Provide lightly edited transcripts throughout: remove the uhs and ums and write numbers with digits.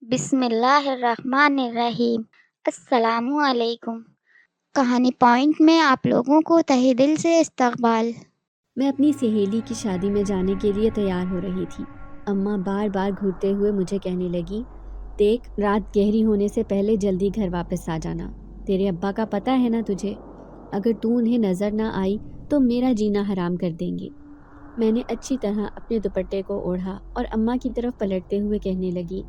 بسم اللہ الرحمن الرحیم۔ السلام علیکم۔ کہانی پوائنٹ میں آپ لوگوں کو تہہ دل سے استقبال۔ میں اپنی سہیلی کی شادی میں جانے کے لیے تیار ہو رہی تھی۔ اماں بار بار گھورتے ہوئے مجھے کہنے لگی، دیکھ رات گہری ہونے سے پہلے جلدی گھر واپس آ جانا۔ تیرے ابا کا پتہ ہے نا تجھے، اگر تو انہیں نظر نہ آئی تو میرا جینا حرام کر دیں گے۔ میں نے اچھی طرح اپنے دوپٹے کو اوڑھا اور اماں کی طرف پلٹتے ہوئے کہنے لگی،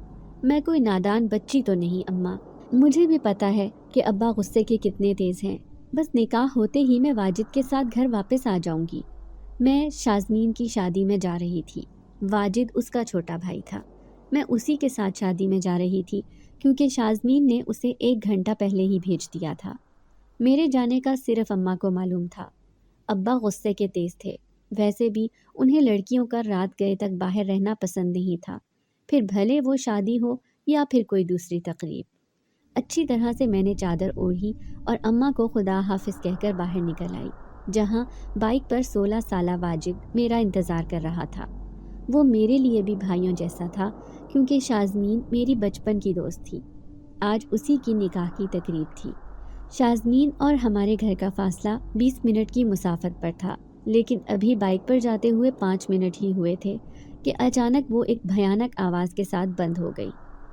میں کوئی نادان بچی تو نہیں اماں، مجھے بھی پتہ ہے کہ ابا غصے کے کتنے تیز ہیں، بس نکاح ہوتے ہی میں واجد کے ساتھ گھر واپس آ جاؤں گی۔ میں شازمین کی شادی میں جا رہی تھی۔ واجد اس کا چھوٹا بھائی تھا۔ میں اسی کے ساتھ شادی میں جا رہی تھی کیونکہ شازمین نے اسے 1 گھنٹہ پہلے ہی بھیج دیا تھا۔ میرے جانے کا صرف اماں کو معلوم تھا۔ ابا غصے کے تیز تھے، ویسے بھی انہیں لڑکیوں کا رات گئے تک باہر رہنا پسند نہیں تھا، پھر بھلے وہ شادی ہو یا پھر کوئی دوسری تقریب۔ اچھی طرح سے میں نے چادر اوڑھی اور اماں کو خدا حافظ کہہ کر باہر نکل آئی، جہاں بائک پر 16 سالہ واجد میرا انتظار کر رہا تھا۔ وہ میرے لیے بھی بھائیوں جیسا تھا کیونکہ شازمین میری بچپن کی دوست تھی۔ آج اسی کی نکاح کی تقریب تھی۔ شازمین اور ہمارے گھر کا فاصلہ 20 منٹ کی مسافت پر تھا، لیکن ابھی بائک پر جاتے ہوئے 5 منٹ ہی ہوئے تھے کہ اچانک وہ ایک بھیانک آواز کے ساتھ بند ہو گئی۔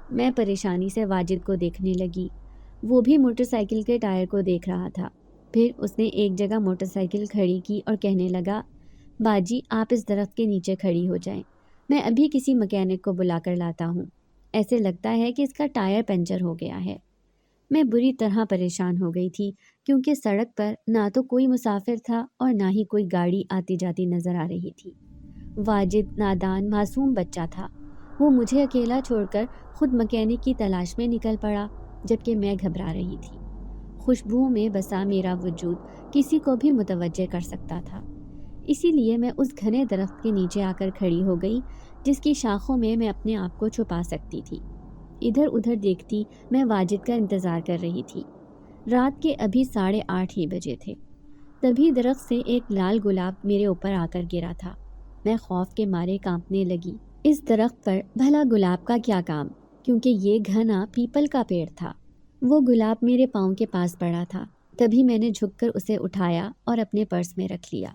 میں پریشانی سے واجد کو دیکھنے لگی۔ وہ بھی موٹر سائیکل کے ٹائر کو دیکھ رہا تھا۔ پھر اس نے ایک جگہ موٹر سائیکل کھڑی کی اور کہنے لگا، باجی آپ اس درخت کے نیچے کھڑی ہو جائیں، میں ابھی کسی مکینک کو بلا کر لاتا ہوں، ایسے لگتا ہے کہ اس کا ٹائر پنچر ہو گیا ہے۔ میں بری طرح پریشان ہو گئی تھی کیونکہ سڑک پر نہ تو کوئی مسافر تھا اور نہ ہی کوئی گاڑی آتی جاتی نظر آ رہی تھی۔ واجد نادان معصوم بچہ تھا، وہ مجھے اکیلا چھوڑ کر خود مکینک کی تلاش میں نکل پڑا، جبکہ میں گھبرا رہی تھی۔ خوشبوؤں میں بسا میرا وجود کسی کو بھی متوجہ کر سکتا تھا، اسی لیے میں اس گھنے درخت کے نیچے آ کر کھڑی ہو گئی جس کی شاخوں میں میں اپنے آپ کو چھپا سکتی تھی۔ ادھر ادھر دیکھتی میں واجد کا انتظار کر رہی تھی۔ رات کے ابھی 8:30 ہی بجے تھے۔ تبھی درخت سے ایک لال گلاب میرے اوپر آ کر گرا تھا۔ میں خوف کے مارے کانپنے لگی۔ اس درخت پر بھلا گلاب کا کیا کام، کیونکہ یہ گھنا پیپل کا پیڑ تھا۔ وہ گلاب میرے پاؤں کے پاس پڑا تھا، تبھی میں نے جھک کر اسے اٹھایا اور اپنے پرس میں رکھ لیا۔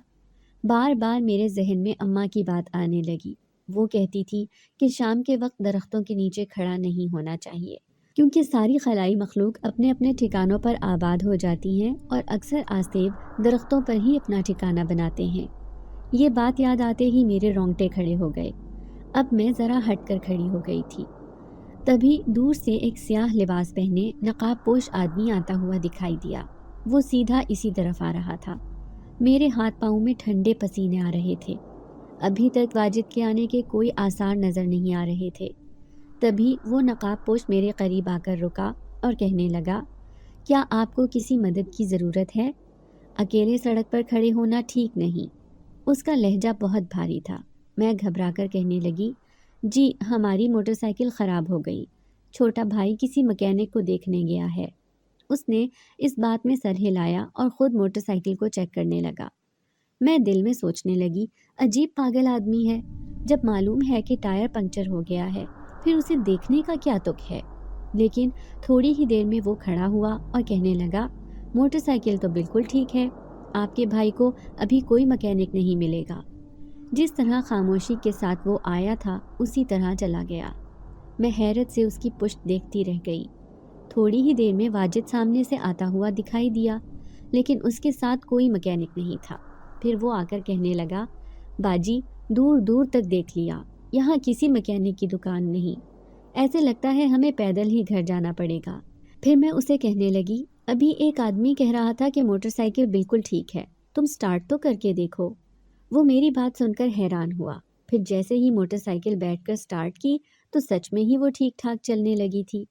بار بار میرے ذہن میں اماں کی بات آنے لگی۔ وہ کہتی تھی کہ شام کے وقت درختوں کے نیچے کھڑا نہیں ہونا چاہیے، کیونکہ ساری خلائی مخلوق اپنے اپنے ٹھکانوں پر آباد ہو جاتی ہیں اور اکثر آسیب درختوں پر ہی اپنا ٹھکانہ بناتے ہیں۔ یہ بات یاد آتے ہی میرے رونگٹے کھڑے ہو گئے۔ اب میں ذرا ہٹ کر کھڑی ہو گئی تھی۔ تبھی دور سے ایک سیاہ لباس پہنے نقاب پوش آدمی آتا ہوا دکھائی دیا۔ وہ سیدھا اسی طرف آ رہا تھا۔ میرے ہاتھ پاؤں میں ٹھنڈے پسینے آ رہے تھے۔ ابھی تک واجد کے آنے کے کوئی آثار نظر نہیں آ رہے تھے۔ تبھی وہ نقاب پوش میرے قریب آ کر رکا اور کہنے لگا، کیا آپ کو کسی مدد کی ضرورت ہے؟ اکیلے سڑک پر کھڑے ہونا ٹھیک نہیں۔ اس کا لہجہ بہت بھاری تھا۔ میں گھبرا کر کہنے لگی، جی ہماری موٹر سائیکل خراب ہو گئی، چھوٹا بھائی کسی مکینک کو دیکھنے گیا ہے۔ اس نے اس بات میں سر ہلایا اور خود موٹر سائیکل کو چیک کرنے لگا۔ میں دل میں سوچنے لگی، عجیب پاگل آدمی ہے، جب معلوم ہے کہ ٹائر پنکچر ہو گیا ہے پھر اسے دیکھنے کا کیا تک ہے۔ لیکن تھوڑی ہی دیر میں وہ کھڑا ہوا اور کہنے لگا، موٹر سائیکل تو بالکل ٹھیک ہے، آپ کے بھائی کو ابھی کوئی مکینک نہیں ملے گا۔ جس طرح خاموشی کے ساتھ وہ آیا تھا اسی طرح چلا گیا۔ میں حیرت سے اس کی پشت دیکھتی رہ گئی۔ تھوڑی ہی دیر میں واجد سامنے سے آتا ہوا دکھائی دیا، لیکن اس کے ساتھ کوئی مکینک نہیں تھا۔ پھر وہ آ کر کہنے لگا، باجی دور دور تک دیکھ لیا، یہاں کسی مکینک کی دکان نہیں، ایسے لگتا ہے ہمیں پیدل ہی گھر جانا پڑے گا۔ پھر میں اسے کہنے لگی، ابھی ایک آدمی کہہ رہا تھا کہ موٹر سائیکل بالکل ٹھیک ہے، تم سٹارٹ تو کر کے دیکھو۔ وہ میری بات سن کر حیران ہوا۔ پھر جیسے ہی موٹر سائیکل بیٹھ کر سٹارٹ کی تو سچ میں ہی وہ ٹھیک ٹھاک چلنے لگی تھی۔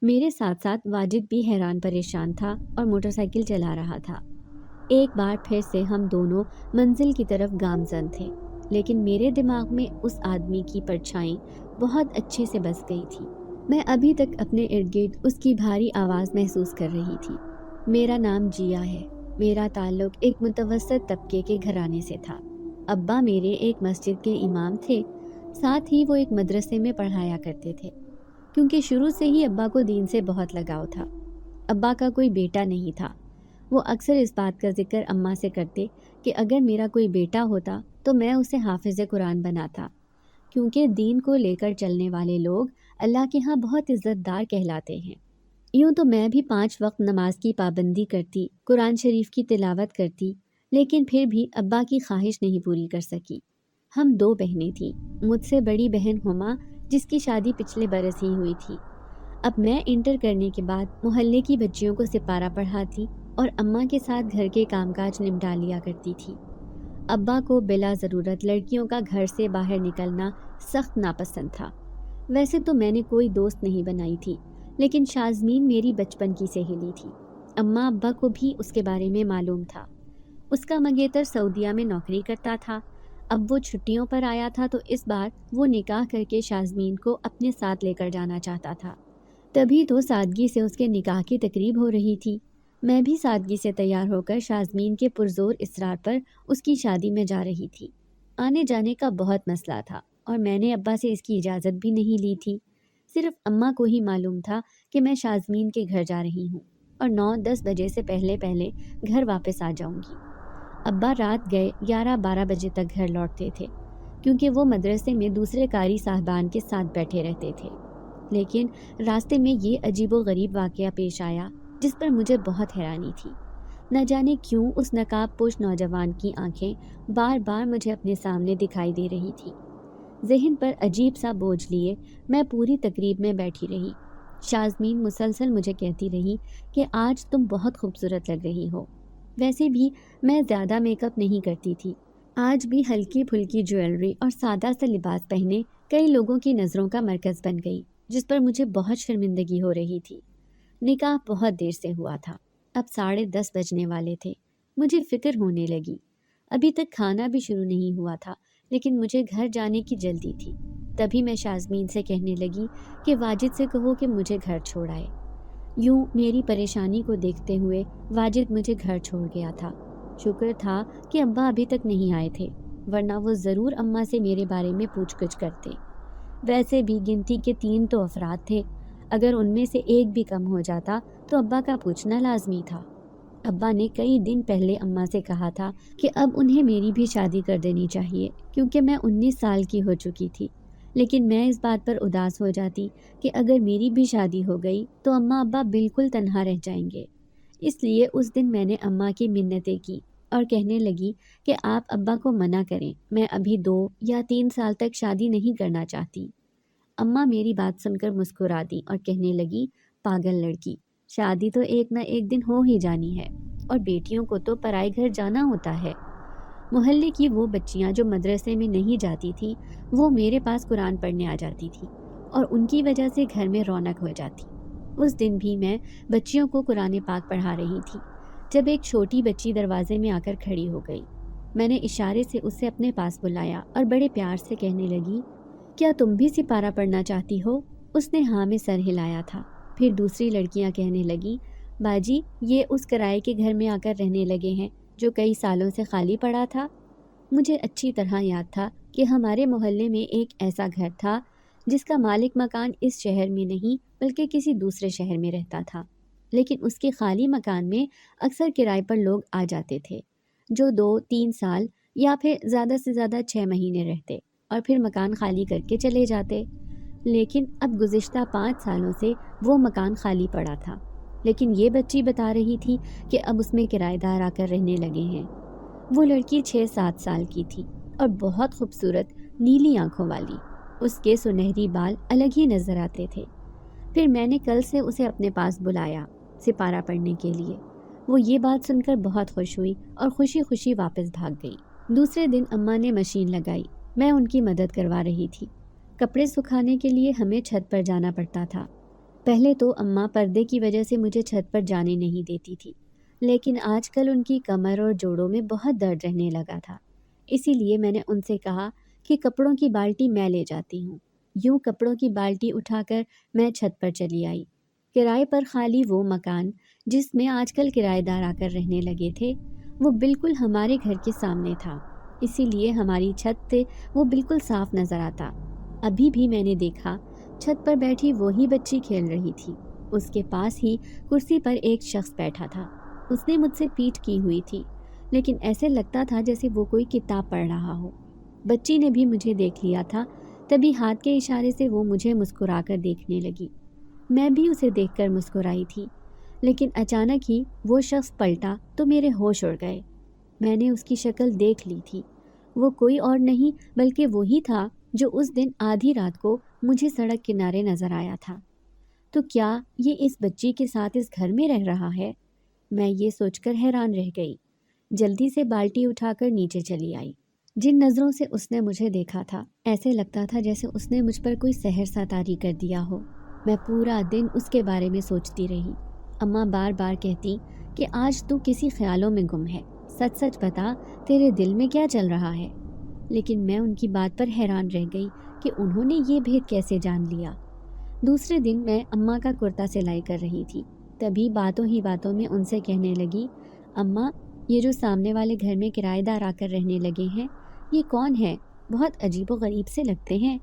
میرے ساتھ ساتھ واجد بھی حیران پریشان تھا اور موٹر سائیکل چلا رہا تھا۔ ایک بار پھر سے ہم دونوں منزل کی طرف گامزن تھے، لیکن میرے دماغ میں اس آدمی کی پرچھائی بہت اچھے سے بس گئی تھی۔ میں ابھی تک اپنے ارد گرد اس کی بھاری آواز محسوس کر رہی تھی۔ میرا نام جیا ہے۔ میرا تعلق ایک متوسط طبقے کے گھرانے سے تھا۔ ابا میرے ایک مسجد کے امام تھے، ساتھ ہی وہ ایک مدرسے میں پڑھایا کرتے تھے۔ کیونکہ شروع سے ہی ابا کو دین سے بہت لگاؤ تھا۔ ابا کا کوئی بیٹا نہیں تھا۔ وہ اکثر اس بات کا ذکر اماں سے کرتے کہ اگر میرا کوئی بیٹا ہوتا تو میں اسے حافظ قرآن بناتا، کیونکہ دین کو لے کر چلنے والے لوگ اللہ کے ہاں بہت عزت دار کہلاتے ہیں۔ یوں تو میں بھی 5 وقت نماز کی پابندی کرتی، قرآن شریف کی تلاوت کرتی، لیکن پھر بھی ابا کی خواہش نہیں پوری کر سکی۔ ہم 2 بہنیں تھیں، مجھ سے بڑی بہن ہما جس کی شادی پچھلے برس ہی ہوئی تھی۔ اب میں انٹر کرنے کے بعد محلے کی بچیوں کو سپارہ پڑھاتی اور اماں کے ساتھ گھر کے کام کاج نمٹا لیا کرتی تھی۔ ابا کو بلا ضرورت لڑکیوں کا گھر سے باہر نکلنا سخت ناپسند تھا۔ ویسے تو میں نے کوئی دوست نہیں بنائی تھی، لیکن شازمین میری بچپن کی سہیلی تھی۔ اماں ابا کو بھی اس کے بارے میں معلوم تھا۔ اس کا منگیتر سعودیہ میں نوکری کرتا تھا۔ اب وہ چھٹیوں پر آیا تھا تو اس بار وہ نکاح کر کے شازمین کو اپنے ساتھ لے کر جانا چاہتا تھا۔ تبھی تو سادگی سے اس کے نکاح کی تقریب ہو رہی تھی۔ میں بھی سادگی سے تیار ہو کر شازمین کے پرزور اصرار پر اس کی شادی میں جا رہی تھی۔ آنے جانے کا بہت مسئلہ تھا اور میں نے ابا سے اس کی اجازت بھی نہیں لی تھی۔ صرف اماں کو ہی معلوم تھا کہ میں شازمین کے گھر جا رہی ہوں اور 9-10 بجے سے پہلے گھر واپس آ جاؤں گی۔ ابا رات گئے 11-12 بجے تک گھر لوٹتے تھے، کیونکہ وہ مدرسے میں دوسرے قاری صاحبان کے ساتھ بیٹھے رہتے تھے۔ لیکن راستے میں یہ عجیب و غریب واقعہ پیش آیا جس پر مجھے بہت حیرانی تھی۔ نہ جانے کیوں اس نقاب پوش نوجوان کی آنکھیں بار بار مجھے اپنے سامنے دکھائی دے رہی تھی۔ ذہن پر عجیب سا بوجھ لیے میں پوری تقریب میں بیٹھی رہی۔ شازمین مسلسل مجھے کہتی رہی کہ آج تم بہت خوبصورت لگ رہی ہو۔ ویسے بھی میں زیادہ میک اپ نہیں کرتی تھی۔ آج بھی ہلکی پھلکی جویلری اور سادہ سا لباس پہنے کئی لوگوں کی نظروں کا مرکز بن گئی، جس پر مجھے بہت شرمندگی ہو رہی تھی۔ نکاح بہت دیر سے ہوا تھا، اب 10:30 بجنے والے تھے۔ مجھے فکر ہونے لگی۔ ابھی تک کھانا بھی شروع نہیں ہوا تھا، لیکن مجھے گھر جانے کی جلدی تھی۔ تبھی میں شازمین سے کہنے لگی کہ واجد سے کہو کہ مجھے گھر چھوڑ آئے۔ یوں میری پریشانی کو دیکھتے ہوئے واجد مجھے گھر چھوڑ گیا تھا۔ شکر تھا کہ ابا ابھی تک نہیں آئے تھے، ورنہ وہ ضرور اماں سے میرے بارے میں پوچھ گچھ کرتے۔ ویسے بھی گنتی کے 3 تو افراد تھے، اگر ان میں سے ایک بھی کم ہو جاتا تو ابا کا پوچھنا لازمی تھا۔ ابا نے کئی دن پہلے اماں سے کہا تھا کہ اب انہیں میری بھی شادی کر دینی چاہیے، کیونکہ میں 19 سال کی ہو چکی تھی۔ لیکن میں اس بات پر اداس ہو جاتی کہ اگر میری بھی شادی ہو گئی تو اماں ابا بالکل تنہا رہ جائیں گے۔ اس لیے اس دن میں نے اماں کی منتیں کی اور کہنے لگی کہ آپ ابا کو منع کریں، میں ابھی 2 یا 3 سال تک شادی نہیں کرنا چاہتی۔ اماں میری بات سن کر مسکرا دی اور کہنے لگی، پاگل لڑکی، شادی تو ایک نہ ایک دن ہو ہی جانی ہے، اور بیٹیوں کو تو پرائے گھر جانا ہوتا ہے۔ محلے کی وہ بچیاں جو مدرسے میں نہیں جاتی تھیں وہ میرے پاس قرآن پڑھنے آ جاتی تھی اور ان کی وجہ سے گھر میں رونق ہو جاتی۔ اس دن بھی میں بچیوں کو قرآن پاک پڑھا رہی تھی جب ایک چھوٹی بچی دروازے میں آ کر کھڑی ہو گئی۔ میں نے اشارے سے اسے اپنے پاس بلایا اور بڑے پیار سے کہنے لگی، کیا تم بھی سپارہ پڑھنا چاہتی ہو؟ اس نے ہاں میں سر ہلایا تھا۔ پھر دوسری لڑکیاں کہنے لگیں، باجی یہ اس کرائے کے گھر میں آ کر رہنے لگے ہیں جو کئی سالوں سے خالی پڑا تھا۔ مجھے اچھی طرح یاد تھا کہ ہمارے محلے میں ایک ایسا گھر تھا جس کا مالک مکان اس شہر میں نہیں بلکہ کسی دوسرے شہر میں رہتا تھا، لیکن اس کے خالی مکان میں اکثر کرائے پر لوگ آ جاتے تھے جو 2-3 سال یا پھر زیادہ سے زیادہ 6 مہینے رہتے اور پھر مکان خالی کر کے چلے جاتے۔ لیکن اب گزشتہ 5 سالوں سے وہ مکان خالی پڑا تھا، لیکن یہ بچی بتا رہی تھی کہ اب اس میں کرائے دار آ کر رہنے لگے ہیں۔ وہ لڑکی 6-7 سال کی تھی اور بہت خوبصورت نیلی آنکھوں والی۔ اس کے سنہری بال الگ ہی نظر آتے تھے۔ پھر میں نے کل سے اسے اپنے پاس بلایا سپارہ پڑھنے کے لیے۔ وہ یہ بات سن کر بہت خوش ہوئی اور خوشی خوشی واپس بھاگ گئی۔ دوسرے دن اماں نے مشین لگائی، میں ان کی مدد کروا رہی تھی۔ کپڑے سکھانے کے لیے ہمیں چھت پر جانا پڑتا تھا۔ پہلے تو اماں پردے کی وجہ سے مجھے چھت پر جانے نہیں دیتی تھی، لیکن آج کل ان کی کمر اور جوڑوں میں بہت درد رہنے لگا تھا۔ اسی لیے میں نے ان سے کہا کہ کپڑوں کی بالٹی میں لے جاتی ہوں۔ یوں کپڑوں کی بالٹی اٹھا کر میں چھت پر چلی آئی۔ کرائے پر خالی وہ مکان جس میں آج کل کرائے دار آ کر رہنے لگے تھے وہ بالکل ہمارے گھر کے سامنے تھا، اسی لیے ہماری چھت سے وہ بالکل صاف نظر آتا۔ ابھی بھی میں نے دیکھا چھت پر بیٹھی وہی بچی کھیل رہی تھی۔ اس کے پاس ہی کرسی پر ایک شخص بیٹھا تھا۔ اس نے مجھ سے پیٹھ کی ہوئی تھی، لیکن ایسے لگتا تھا جیسے وہ کوئی کتاب پڑھ رہا ہو۔ بچی نے بھی مجھے دیکھ لیا تھا، تبھی ہاتھ کے اشارے سے وہ مجھے مسکرا کر دیکھنے لگی۔ میں بھی اسے دیکھ کر مسکرائی تھی، لیکن اچانک ہی وہ شخص پلٹا تو میرے ہوش اڑ گئے۔ میں نے اس کی شکل دیکھ لی تھی۔ وہ کوئی اور نہیں بلکہ وہی تھا جو اس دن آدھی رات کو مجھے سڑک کنارے نظر آیا تھا۔ تو کیا یہ اس بچی کے ساتھ اس گھر میں رہ رہا ہے؟ میں یہ سوچ کر حیران رہ گئی۔ جلدی سے بالٹی اٹھا کر نیچے چلی آئی۔ جن نظروں سے اس نے مجھے دیکھا تھا، ایسے لگتا تھا جیسے اس نے مجھ پر کوئی سحر سا طاری کر دیا ہو۔ میں پورا دن اس کے بارے میں سوچتی رہی۔ اماں بار بار کہتی کہ آج تو کسی خیالوں میں گم ہے، سچ سچ بتا تیرے دل میں کیا چل رہا ہے۔ لیکن میں ان کی بات پر حیران رہ گئی کہ انہوں نے یہ بھید کیسے جان لیا۔ دوسرے دن میں اماں کا کرتا سلائی کر رہی تھی، تبھی باتوں ہی باتوں میں ان سے کہنے لگی، اماں یہ جو سامنے والے گھر میں کرایہ دار آ کر رہنے لگے ہیں، یہ کون ہے؟ بہت عجیب و غریب سے لگتے ہیں۔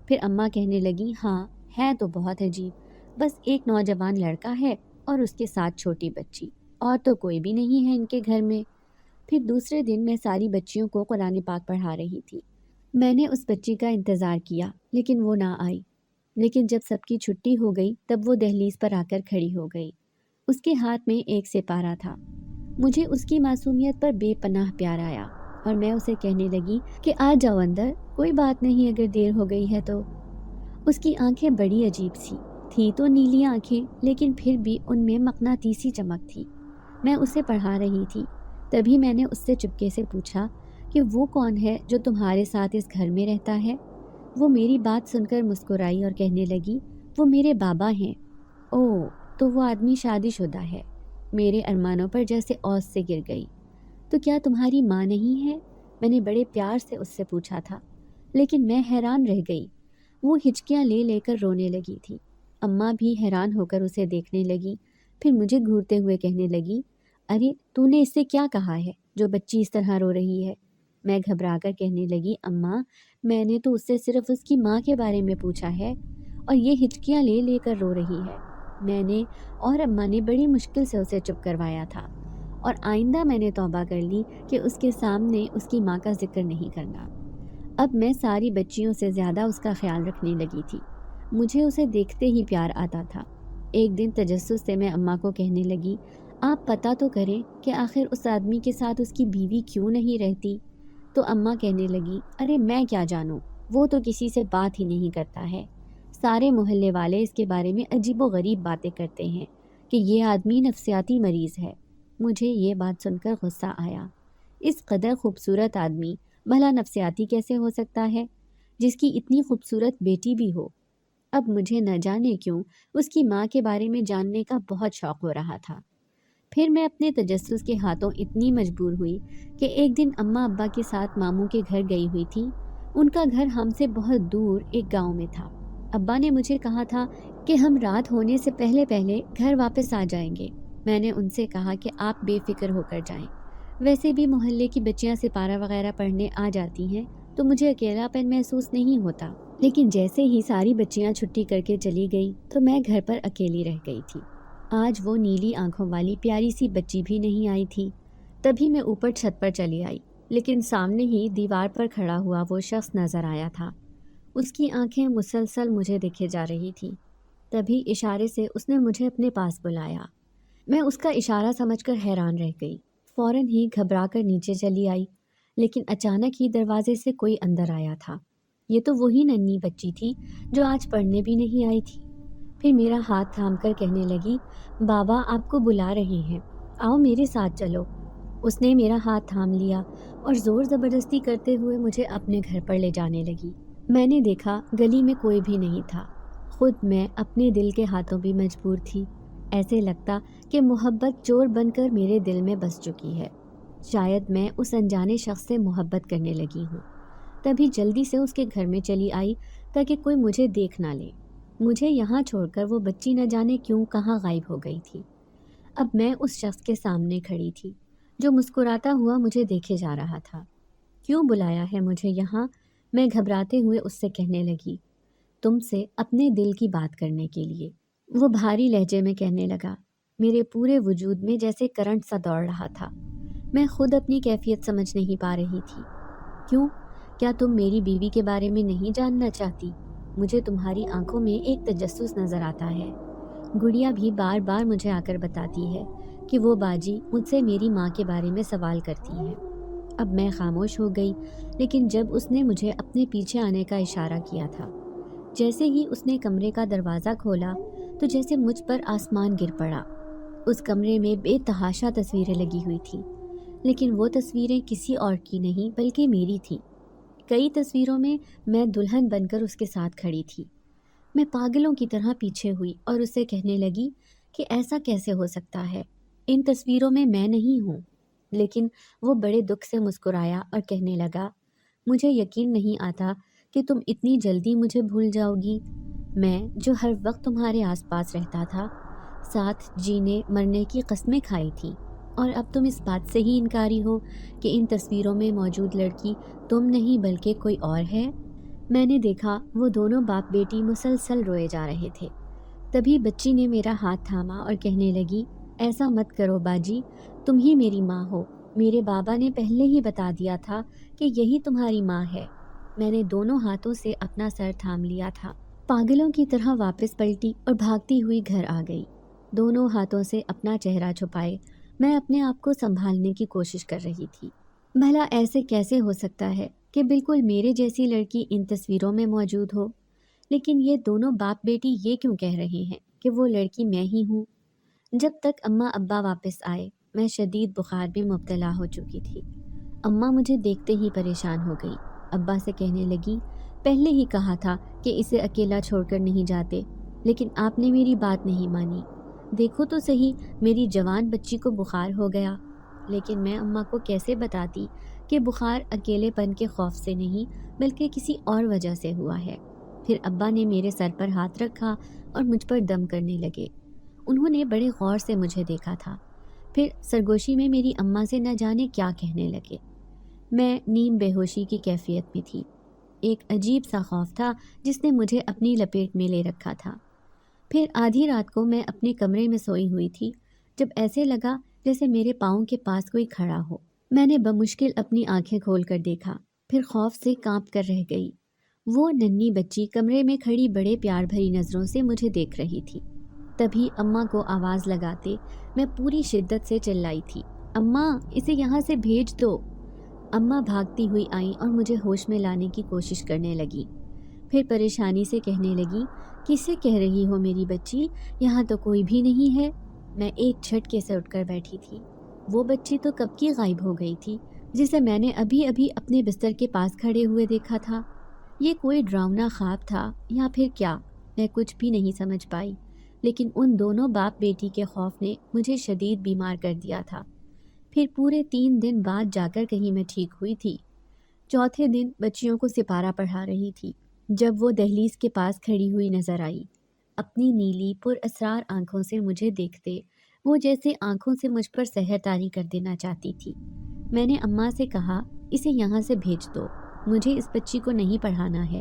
پھر اماں کہنے لگی، ہاں ہے تو بہت عجیب، بس ایک نوجوان لڑکا ہے اور اس کے ساتھ چھوٹی بچی، اور تو کوئی بھی نہیں ہے ان کے گھر میں۔ پھر دوسرے دن میں ساری بچیوں کو قرآن پاک پڑھا رہی تھی۔ میں نے اس بچی کا انتظار کیا، لیکن وہ نہ آئی۔ لیکن جب سب کی چھٹی ہو گئی تب وہ دہلیز پر آ کر کھڑی ہو گئی۔ اس کے ہاتھ میں ایک سپارہ تھا۔ مجھے اس کی معصومیت پر بے پناہ پیار آیا اور میں اسے کہنے لگی کہ آ جاؤ اندر، کوئی بات نہیں اگر دیر ہو گئی ہے تو۔ اس کی آنکھیں بڑی عجیب سی تھی، تو نیلی آنکھیں، لیکن پھر بھی ان میں مقناطیسی چمک تھی۔ میں اسے پڑھا رہی تھی، تبھی میں نے اس سے چپکے سے پوچھا کہ وہ کون ہے جو تمہارے ساتھ اس گھر میں رہتا ہے؟ وہ میری بات سن کر مسکرائی اور کہنے لگی، وہ میرے بابا ہیں۔ اوہ، تو وہ آدمی شادی شدہ ہے۔ میرے ارمانوں پر جیسے اوس سے گر گئی۔ تو کیا تمہاری ماں نہیں ہے؟ میں نے بڑے پیار سے اس سے پوچھا تھا، لیکن میں حیران رہ گئی۔ وہ ہچکیاں لے لے کر رونے لگی تھی۔ اماں بھی حیران ہو کر اسے دیکھنے لگی، پھر مجھے گھورتے ہوئے کہنے لگی، ارے تو نے اس سے کیا کہا ہے جو بچی اس طرح رو رہی ہے؟ میں گھبرا کر کہنے لگی، اماں میں نے تو اس سے صرف اس کی ماں کے بارے میں پوچھا ہے، اور یہ ہچکیاں لے لے کر رو رہی ہے۔ میں نے اور اماں نے بڑی مشکل سے اسے چپ کروایا تھا، اور آئندہ میں نے توبہ کر لی کہ اس کے سامنے اس کی ماں کا ذکر نہیں کرنا۔ اب میں ساری بچیوں سے زیادہ اس کا خیال رکھنے لگی تھی۔ مجھے اسے دیکھتے ہی پیار آتا تھا۔ ایک دن تجسس سے میں اماں کو کہنے لگی، آپ پتہ تو کریں کہ آخر اس آدمی کے ساتھ اس کی بیوی کیوں نہیں رہتی؟ تو اماں کہنے لگی، ارے میں کیا جانوں، وہ تو کسی سے بات ہی نہیں کرتا ہے۔ سارے محلے والے اس کے بارے میں عجیب و غریب باتیں کرتے ہیں کہ یہ آدمی نفسیاتی مریض ہے۔ مجھے یہ بات سن کر غصہ آیا۔ اس قدر خوبصورت آدمی بھلا نفسیاتی کیسے ہو سکتا ہے، جس کی اتنی خوبصورت بیٹی بھی ہو؟ اب مجھے نہ جانے کیوں اس کی ماں کے بارے میں جاننے کا بہت شوق ہو رہا تھا۔ پھر میں اپنے تجسس کے ہاتھوں اتنی مجبور ہوئی کہ ایک دن اماں ابا کے ساتھ ماموں کے گھر گئی ہوئی تھی۔ ان کا گھر ہم سے بہت دور ایک گاؤں میں تھا۔ ابا نے مجھے کہا تھا کہ ہم رات ہونے سے پہلے پہلے گھر واپس آ جائیں گے۔ میں نے ان سے کہا کہ آپ بے فکر ہو کر جائیں، ویسے بھی محلے کی بچیاں سپارہ وغیرہ پڑھنے آ جاتی ہیں تو مجھے اکیلا پن محسوس نہیں ہوتا۔ لیکن جیسے ہی ساری بچیاں چھٹی کر کے چلی گئی تو میں گھر پر اکیلی رہ گئی تھی۔ آج وہ نیلی آنکھوں والی پیاری سی بچی بھی نہیں آئی تھی۔ تبھی میں اوپر چھت پر چلی آئی، لیکن سامنے ہی دیوار پر کھڑا ہوا وہ شخص نظر آیا تھا۔ اس کی آنکھیں مسلسل مجھے دیکھے جا رہی تھی۔ تبھی اشارے سے اس نے مجھے اپنے پاس بلایا۔ میں اس کا اشارہ سمجھ کر حیران رہ گئی، فوراً ہی گھبرا کر نیچے چلی آئی، لیکن اچانک ہی دروازے سے کوئی اندر آیا تھا۔ یہ تو وہی ننھی بچی تھی جو آج پڑھنے بھی نہیں آئی تھی۔ پھر میرا ہاتھ تھام کر کہنے لگی، بابا آپ کو بلا رہے ہیں، آؤ میرے ساتھ چلو۔ اس نے میرا ہاتھ تھام لیا اور زور زبردستی کرتے ہوئے مجھے اپنے گھر پر لے جانے لگی۔ میں نے دیکھا گلی میں کوئی بھی نہیں تھا، خود میں اپنے دل کے ہاتھوں بھی مجبور تھی۔ ایسے لگتا کہ محبت چور بن کر میرے دل میں بس چکی ہے۔ شاید میں اس انجانے شخص سے محبت کرنے لگی ہوں۔ تبھی جلدی سے اس کے گھر میں چلی آئی تاکہ کوئی مجھے دیکھ نہ لے۔ مجھے یہاں چھوڑ کر وہ بچی نہ جانے کیوں کہاں غائب ہو گئی تھی۔ اب میں اس شخص کے سامنے کھڑی تھی جو مسکراتا ہوا مجھے دیکھے جا رہا تھا۔ کیوں بلایا ہے مجھے یہاں؟ میں گھبراتے ہوئے اس سے کہنے لگی۔ تم سے اپنے دل کی بات کرنے کے لیے۔ وہ بھاری لہجے میں کہنے لگا۔ میرے پورے وجود میں جیسے کرنٹ سا دوڑ رہا تھا۔ میں خود اپنی کیفیت سمجھ نہیں پا رہی تھی۔ کیوں؟ کیا تم میری بیوی کے بارے میں نہیں جاننا چاہتی؟ مجھے تمہاری آنکھوں میں ایک تجسس نظر آتا ہے۔ گڑیا بھی بار بار مجھے آ کر بتاتی ہے کہ وہ باجی مجھ سے میری ماں کے بارے میں سوال کرتی ہے۔ اب میں خاموش ہو گئی، لیکن جب اس نے مجھے اپنے پیچھے آنے کا اشارہ کیا تھا، جیسے ہی اس نے کمرے کا دروازہ کھولا تو جیسے مجھ پر آسمان گر پڑا۔ اس کمرے میں بے تحاشا تصویریں لگی ہوئی تھیں، لیکن وہ تصویریں کسی اور کی نہیں بلکہ میری تھیں۔ کئی تصویروں میں میں دلہن بن کر اس کے ساتھ کھڑی تھی۔ میں پاگلوں کی طرح پیچھے ہوئی اور اسے کہنے لگی کہ ایسا کیسے ہو سکتا ہے، ان تصویروں میں نہیں ہوں۔ لیکن وہ بڑے دکھ سے مسکرایا اور کہنے لگا، مجھے یقین نہیں آتا کہ تم اتنی جلدی مجھے بھول جاؤ گی۔ میں جو ہر وقت تمہارے آس پاس رہتا تھا، ساتھ جینے مرنے کی قسمیں کھائی تھی، اور اب تم اس بات سے ہی انکاری ہو کہ ان تصویروں میں موجود لڑکی تم نہیں بلکہ کوئی اور ہے۔ میں نے دیکھا وہ دونوں باپ بیٹی مسلسل روئے جا رہے تھے۔ تبھی بچی نے میرا ہاتھ تھاما اور کہنے لگی، ایسا مت کرو باجی، تم ہی میری ماں ہو۔ میرے بابا نے پہلے ہی بتا دیا تھا کہ یہی تمہاری ماں ہے۔ میں نے دونوں ہاتھوں سے اپنا سر تھام لیا تھا، پاگلوں کی طرح واپس پلٹی اور بھاگتی ہوئی گھر آ گئی۔ دونوں ہاتھوں سے اپنا چہرہ چھپائے میں اپنے آپ کو سنبھالنے کی کوشش کر رہی تھی۔ بھلا ایسے کیسے ہو سکتا ہے کہ بالکل میرے جیسی لڑکی ان تصویروں میں موجود ہو؟ لیکن یہ دونوں باپ بیٹی یہ کیوں کہہ رہے ہیں کہ وہ لڑکی میں ہی ہوں؟ جب تک اماں ابا واپس آئے، میں شدید بخار میں مبتلا ہو چکی تھی۔ اماں مجھے دیکھتے ہی پریشان ہو گئی۔ ابا سے کہنے لگی، پہلے ہی کہا تھا کہ اسے اکیلا چھوڑ کر نہیں جاتے، لیکن آپ نے میری بات نہیں مانی۔ دیکھو تو صحیح، میری جوان بچی کو بخار ہو گیا۔ لیکن میں اماں کو کیسے بتاتی کہ بخار اکیلے پن کے خوف سے نہیں بلکہ کسی اور وجہ سے ہوا ہے۔ پھر ابا نے میرے سر پر ہاتھ رکھا اور مجھ پر دم کرنے لگے۔ انہوں نے بڑے غور سے مجھے دیکھا تھا، پھر سرگوشی میں میری اماں سے نہ جانے کیا کہنے لگے۔ میں نیم بے ہوشی کی کیفیت میں تھی۔ ایک عجیب سا خوف تھا جس نے مجھے اپنی لپیٹ میں لے رکھا تھا۔ پھر آدھی رات کو میں اپنے کمرے میں سوئی ہوئی تھی، جب ایسے لگا جیسے میرے پاؤں کے پاس کوئی کھڑا ہو۔ میں نے بمشکل اپنی آنکھیں کھول کر دیکھا، پھر خوف سے کانپ کر رہ گئی۔ وہ ننھی بچی کمرے میں کھڑی بڑے پیار بھری نظروں سے مجھے دیکھ رہی تھی۔ تبھی اماں کو آواز لگاتے میں پوری شدت سے چلائی تھی، اماں اسے یہاں سے بھیج دو۔ اماں بھاگتی ہوئی آئیں اور مجھے ہوش میں لانے کی کوشش کرنے لگی۔ پھر پریشانی سے کہنے لگی، کسے کہہ رہی ہو میری بچی؟ یہاں تو کوئی بھی نہیں ہے۔ میں ایک جھٹکے سے اٹھ کر بیٹھی تھی۔ وہ بچی تو کب کی غائب ہو گئی تھی، جسے میں نے ابھی ابھی اپنے بستر کے پاس کھڑے ہوئے دیکھا تھا۔ یہ کوئی ڈراؤنا خواب تھا یا پھر کیا؟ میں کچھ بھی نہیں سمجھ پائی، لیکن ان دونوں باپ بیٹی کے خوف نے مجھے شدید بیمار کر دیا تھا۔ پھر پورے 3 دن بعد جا کر کہیں میں ٹھیک ہوئی تھی۔ چوتھے دن بچیوں کو سپارہ پڑھا رہی تھی جب وہ دہلیز کے پاس کھڑی ہوئی نظر آئی۔ اپنی نیلی پر اسرار آنکھوں سے مجھے دیکھتے وہ جیسے آنکھوں سے مجھ پر سحر طاری کر دینا چاہتی تھی۔ میں نے اماں سے کہا، اسے یہاں سے بھیج دو، مجھے اس بچی کو نہیں پڑھانا ہے۔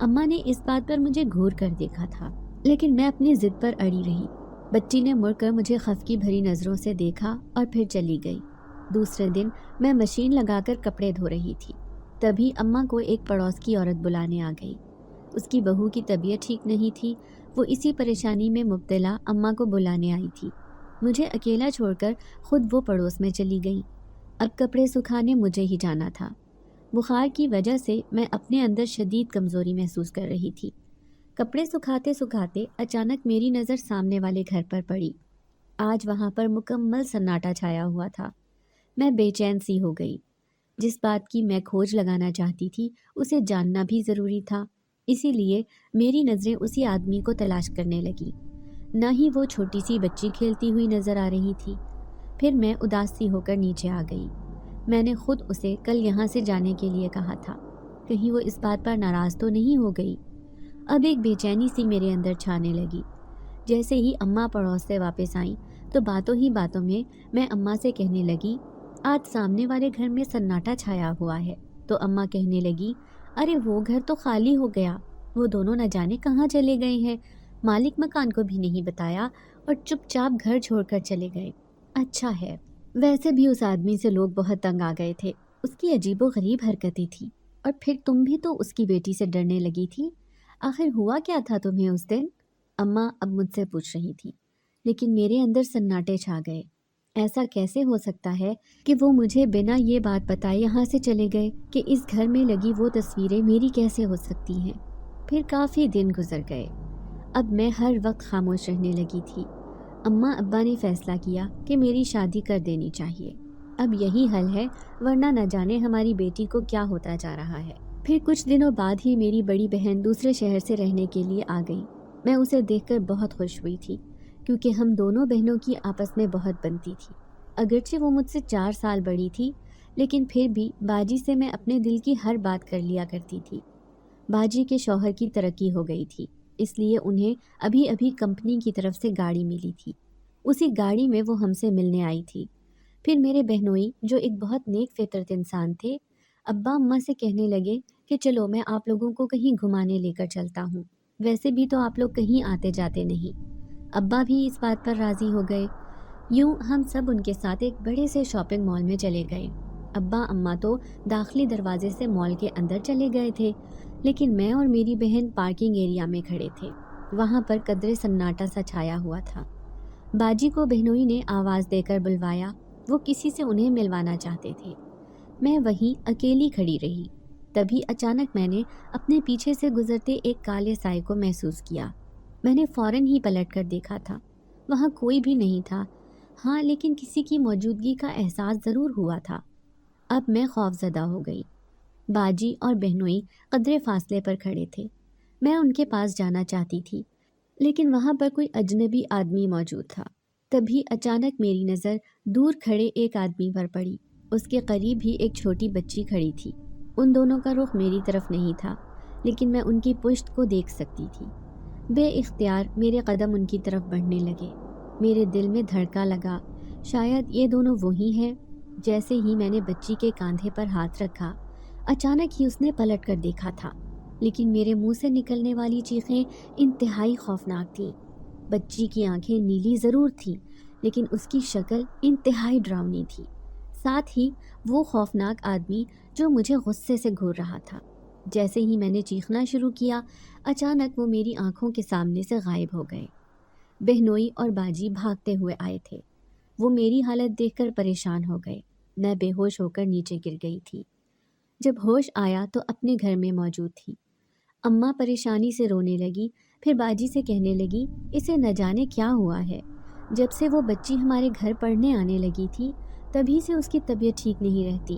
اماں نے اس بات پر مجھے گھور کر دیکھا تھا، لیکن میں اپنی ضد پر اڑی رہی۔ بچی نے مڑ کر مجھے خفگی بھری نظروں سے دیکھا اور پھر چلی گئی۔ دوسرے دن میں مشین لگا کر کپڑے دھو رہی تھی، تبھی اماں کو ایک پڑوس کی عورت بلانے آ گئی۔ اس کی بہو کی طبیعت ٹھیک نہیں تھی، وہ اسی پریشانی میں مبتلا اماں کو بلانے آئی تھی۔ مجھے اکیلا چھوڑ کر خود وہ پڑوس میں چلی گئی۔ اب کپڑے سکھانے مجھے ہی جانا تھا۔ بخار کی وجہ سے میں اپنے اندر شدید کمزوری محسوس کر رہی تھی۔ کپڑے سکھاتے سکھاتے اچانک میری نظر سامنے والے گھر پر پڑی۔ آج وہاں پر مکمل سناٹا چھایا ہوا تھا۔ میں بے چین سی ہو گئی۔ جس بات کی میں کھوج لگانا چاہتی تھی اسے جاننا بھی ضروری تھا، اسی لیے میری نظریں اسی آدمی کو تلاش کرنے لگی۔ نہ ہی وہ چھوٹی سی بچی کھیلتی ہوئی نظر آ رہی تھی۔ پھر میں اداس سی ہو کر نیچے آ گئی۔ میں نے خود اسے کل یہاں سے جانے کے لیے کہا تھا، کہیں وہ اس بات پر ناراض تو نہیں ہو گئی۔ اب ایک بے چینی سی میرے اندر چھانے لگی۔ جیسے ہی اماں پڑوس سے واپس آئیں تو باتوں ہی باتوں میں میں اماں سے کہنے لگی، آج سامنے والے گھر میں سناٹا چھایا ہوا ہے۔ تو اماں کہنے لگی، ارے وہ گھر تو خالی ہو گیا۔ وہ دونوں نہ جانے کہاں چلے گئے ہیں، مالک مکان کو بھی نہیں بتایا اور چپ چاپ گھر چھوڑ کر چلے گئے۔ اچھا ہے، ویسے بھی اس آدمی سے لوگ بہت تنگ آ گئے تھے، اس کی عجیب و غریب حرکتیں تھیں، اور پھر تم بھی تو اس کی بیٹی سے ڈرنے لگی تھی۔ آخر ہوا کیا تھا تمہیں اس دن؟ اماں اب مجھ سے پوچھ رہی تھی، لیکن میرے اندر سناٹے چھا گئے۔ ایسا کیسے ہو سکتا ہے کہ وہ مجھے بنا یہ بات بتائے یہاں سے چلے گئے کہ اس گھر میں لگی وہ تصویریں میری کیسے ہو سکتی ہیں؟ پھر کافی دن گزر گئے۔ اب میں ہر وقت خاموش رہنے لگی تھی۔ اماں ابا نے فیصلہ کیا کہ میری شادی کر دینی چاہیے، اب یہی حل ہے، ورنہ نہ جانے ہماری بیٹی کو کیا ہوتا جا رہا ہے۔ پھر کچھ دنوں بعد ہی میری بڑی بہن دوسرے شہر سے رہنے کے لیے آ گئی۔ میں اسے دیکھ کر بہت خوش ہوئی تھی، کیونکہ ہم دونوں بہنوں کی آپس میں بہت بنتی تھی۔ اگرچہ وہ مجھ سے 4 سال بڑی تھی، لیکن پھر بھی باجی سے میں اپنے دل کی ہر بات کر لیا کرتی تھی۔ باجی کے شوہر کی ترقی ہو گئی تھی، اس لیے انہیں ابھی ابھی کمپنی کی طرف سے گاڑی ملی تھی۔ اسی گاڑی میں وہ ہم سے ملنے آئی تھی۔ پھر میرے بہنوئی، جو ایک بہت نیک فطرت انسان تھے، ابا اماں سے کہنے لگے کہ چلو میں آپ لوگوں کو کہیں گھمانے لے کر چلتا ہوں، ویسے بھی تو آپ لوگ کہیں آتے جاتے نہیں۔ ابا بھی اس بات پر راضی ہو گئے۔ یوں ہم سب ان کے ساتھ ایک بڑے سے شاپنگ مال میں چلے گئے۔ ابا اماں تو داخلی دروازے سے مال کے اندر چلے گئے تھے، لیکن میں اور میری بہن پارکنگ ایریا میں کھڑے تھے۔ وہاں پر قدرے سناٹا سا چھایا ہوا تھا۔ باجی کو بہنوئی نے آواز دے کر بلوایا، وہ کسی سے انہیں ملوانا چاہتے تھے۔ میں وہیں اکیلی کھڑی رہی۔ تبھی اچانک میں نے اپنے پیچھے سے گزرتے ایک کالے سائے کو محسوس کیا۔ میں نے فوراً ہی پلٹ کر دیکھا تھا، وہاں کوئی بھی نہیں تھا، ہاں لیکن کسی کی موجودگی کا احساس ضرور ہوا تھا۔ اب میں خوف زدہ ہو گئی۔ باجی اور بہنوئی قدرے فاصلے پر کھڑے تھے۔ میں ان کے پاس جانا چاہتی تھی، لیکن وہاں پر کوئی اجنبی آدمی موجود تھا۔ تبھی اچانک میری نظر دور کھڑے ایک آدمی پر پڑی۔ اس کے قریب ہی ایک چھوٹی بچی کھڑی تھی۔ ان دونوں کا رخ میری طرف نہیں تھا، لیکن میں ان کی پشت کو دیکھ سکتی تھی۔ بے اختیار میرے قدم ان کی طرف بڑھنے لگے۔ میرے دل میں دھڑکا لگا، شاید یہ دونوں وہی ہیں۔ جیسے ہی میں نے بچی کے کاندھے پر ہاتھ رکھا، اچانک ہی اس نے پلٹ کر دیکھا تھا، لیکن میرے منہ سے نکلنے والی چیخیں انتہائی خوفناک تھیں۔ بچی کی آنکھیں نیلی ضرور تھیں، لیکن اس کی شکل انتہائی ڈراؤنی تھی۔ ساتھ ہی وہ خوفناک آدمی جو مجھے غصے سے گھور رہا تھا۔ جیسے ہی میں نے چیخنا شروع کیا، اچانک وہ میری آنکھوں کے سامنے سے غائب ہو گئے۔ بہنوئی اور باجی بھاگتے ہوئے آئے تھے۔ وہ میری حالت دیکھ کر پریشان ہو گئے۔ میں بے ہوش ہو کر نیچے گر گئی تھی۔ جب ہوش آیا تو اپنے گھر میں موجود تھی۔ اماں پریشانی سے رونے لگی، پھر باجی سے کہنے لگی، اسے نہ جانے کیا ہوا ہے، جب سے وہ بچی ہمارے گھر پڑھنے آنے لگی تھی تبھی سے اس کی طبیعت ٹھیک نہیں رہتی۔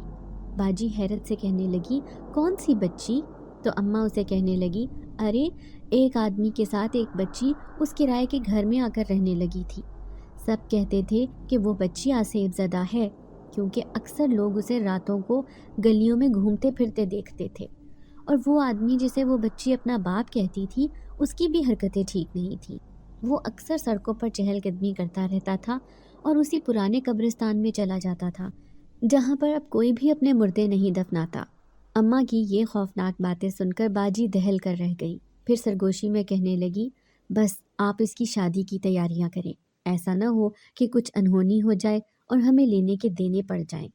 باجی حیرت سے کہنے لگی، کون سی بچی؟ تو اماں اسے کہنے لگی، ارے ایک آدمی کے ساتھ ایک بچی اس کرائے کے گھر میں آ کر رہنے لگی تھی۔ سب کہتے تھے کہ وہ بچی آسیب زدہ ہے، کیونکہ اکثر لوگ اسے راتوں کو گلیوں میں گھومتے پھرتے دیکھتے تھے، اور وہ آدمی جسے وہ بچی اپنا باپ کہتی تھی، اس کی بھی حرکتیں ٹھیک نہیں تھیں۔ وہ اکثر سڑکوں پر چہل قدمی کرتا رہتا تھا اور اسی پرانے قبرستان میں چلا جاتا تھا جہاں پر اب کوئی بھی اپنے مردے نہیں دفناتا۔ اماں کی یہ خوفناک باتیں سن کر باجی دہل کر رہ گئی، پھر سرگوشی میں کہنے لگی، بس آپ اس کی شادی کی تیاریاں کریں، ایسا نہ ہو کہ کچھ انہونی ہو جائے اور ہمیں لینے کے دینے پڑ جائیں۔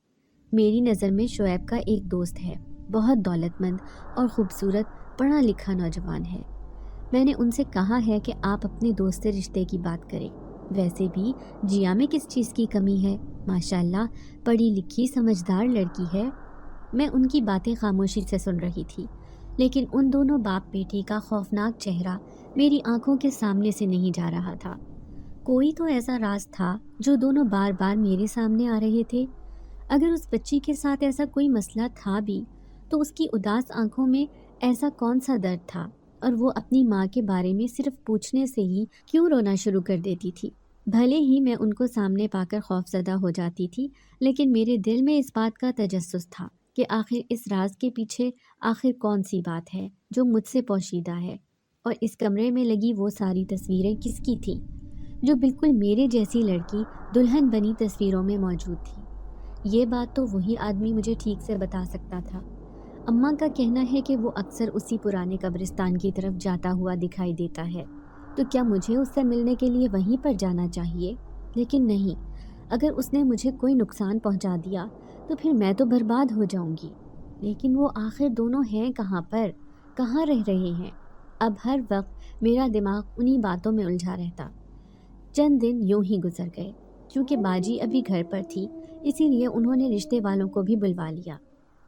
میری نظر میں شعیب کا ایک دوست ہے، بہت دولت مند اور خوبصورت پڑھا لکھا نوجوان ہے۔ میں نے ان سے کہا ہے کہ آپ اپنے دوست سے رشتے کی بات کریں۔ ویسے بھی جیا میں کس چیز کی کمی ہے، ماشاءاللہ پڑھی لکھی سمجھدار لڑکی ہے۔ میں ان کی باتیں خاموشی سے سن رہی تھی، لیکن ان دونوں باپ بیٹی کا خوفناک چہرہ میری آنکھوں کے سامنے سے نہیں جا رہا تھا۔ کوئی تو ایسا راز تھا جو دونوں بار بار میرے سامنے آ رہے تھے۔ اگر اس بچی کے ساتھ ایسا کوئی مسئلہ تھا بھی، تو اس کی اداس آنکھوں میں ایسا کون سا درد تھا، اور وہ اپنی ماں کے بارے میں صرف پوچھنے سے ہی کیوں رونا شروع کر دیتی تھی؟ بھلے ہی میں ان کو سامنے پا کر خوفزدہ ہو جاتی تھی، لیکن میرے دل میں اس بات کا تجسس تھا کہ آخر اس راز کے پیچھے آخر کون سی بات ہے جو مجھ سے پوشیدہ ہے، اور اس کمرے میں لگی وہ ساری تصویریں کس کی تھیں جو بالکل میرے جیسی لڑکی دلہن بنی تصویروں میں موجود تھی۔ یہ بات تو وہی آدمی مجھے ٹھیک سے بتا سکتا تھا۔ اماں کا کہنا ہے کہ وہ اکثر اسی پرانے قبرستان کی طرف جاتا ہوا دکھائی دیتا ہے، تو کیا مجھے اس سے ملنے کے لیے وہیں پر جانا چاہیے؟ لیکن نہیں، اگر اس نے مجھے کوئی نقصان پہنچا دیا تو پھر میں تو برباد ہو جاؤں گی۔ لیکن وہ آخر دونوں ہیں کہاں پر؟ کہاں رہ رہے ہیں؟ اب ہر وقت میرا دماغ انہی باتوں میں الجھا رہتا۔ چند دن یوں ہی گزر گئے۔ چونکہ باجی ابھی گھر پر تھی، اسی لیے انہوں نے رشتے والوں کو بھی بلوا لیا۔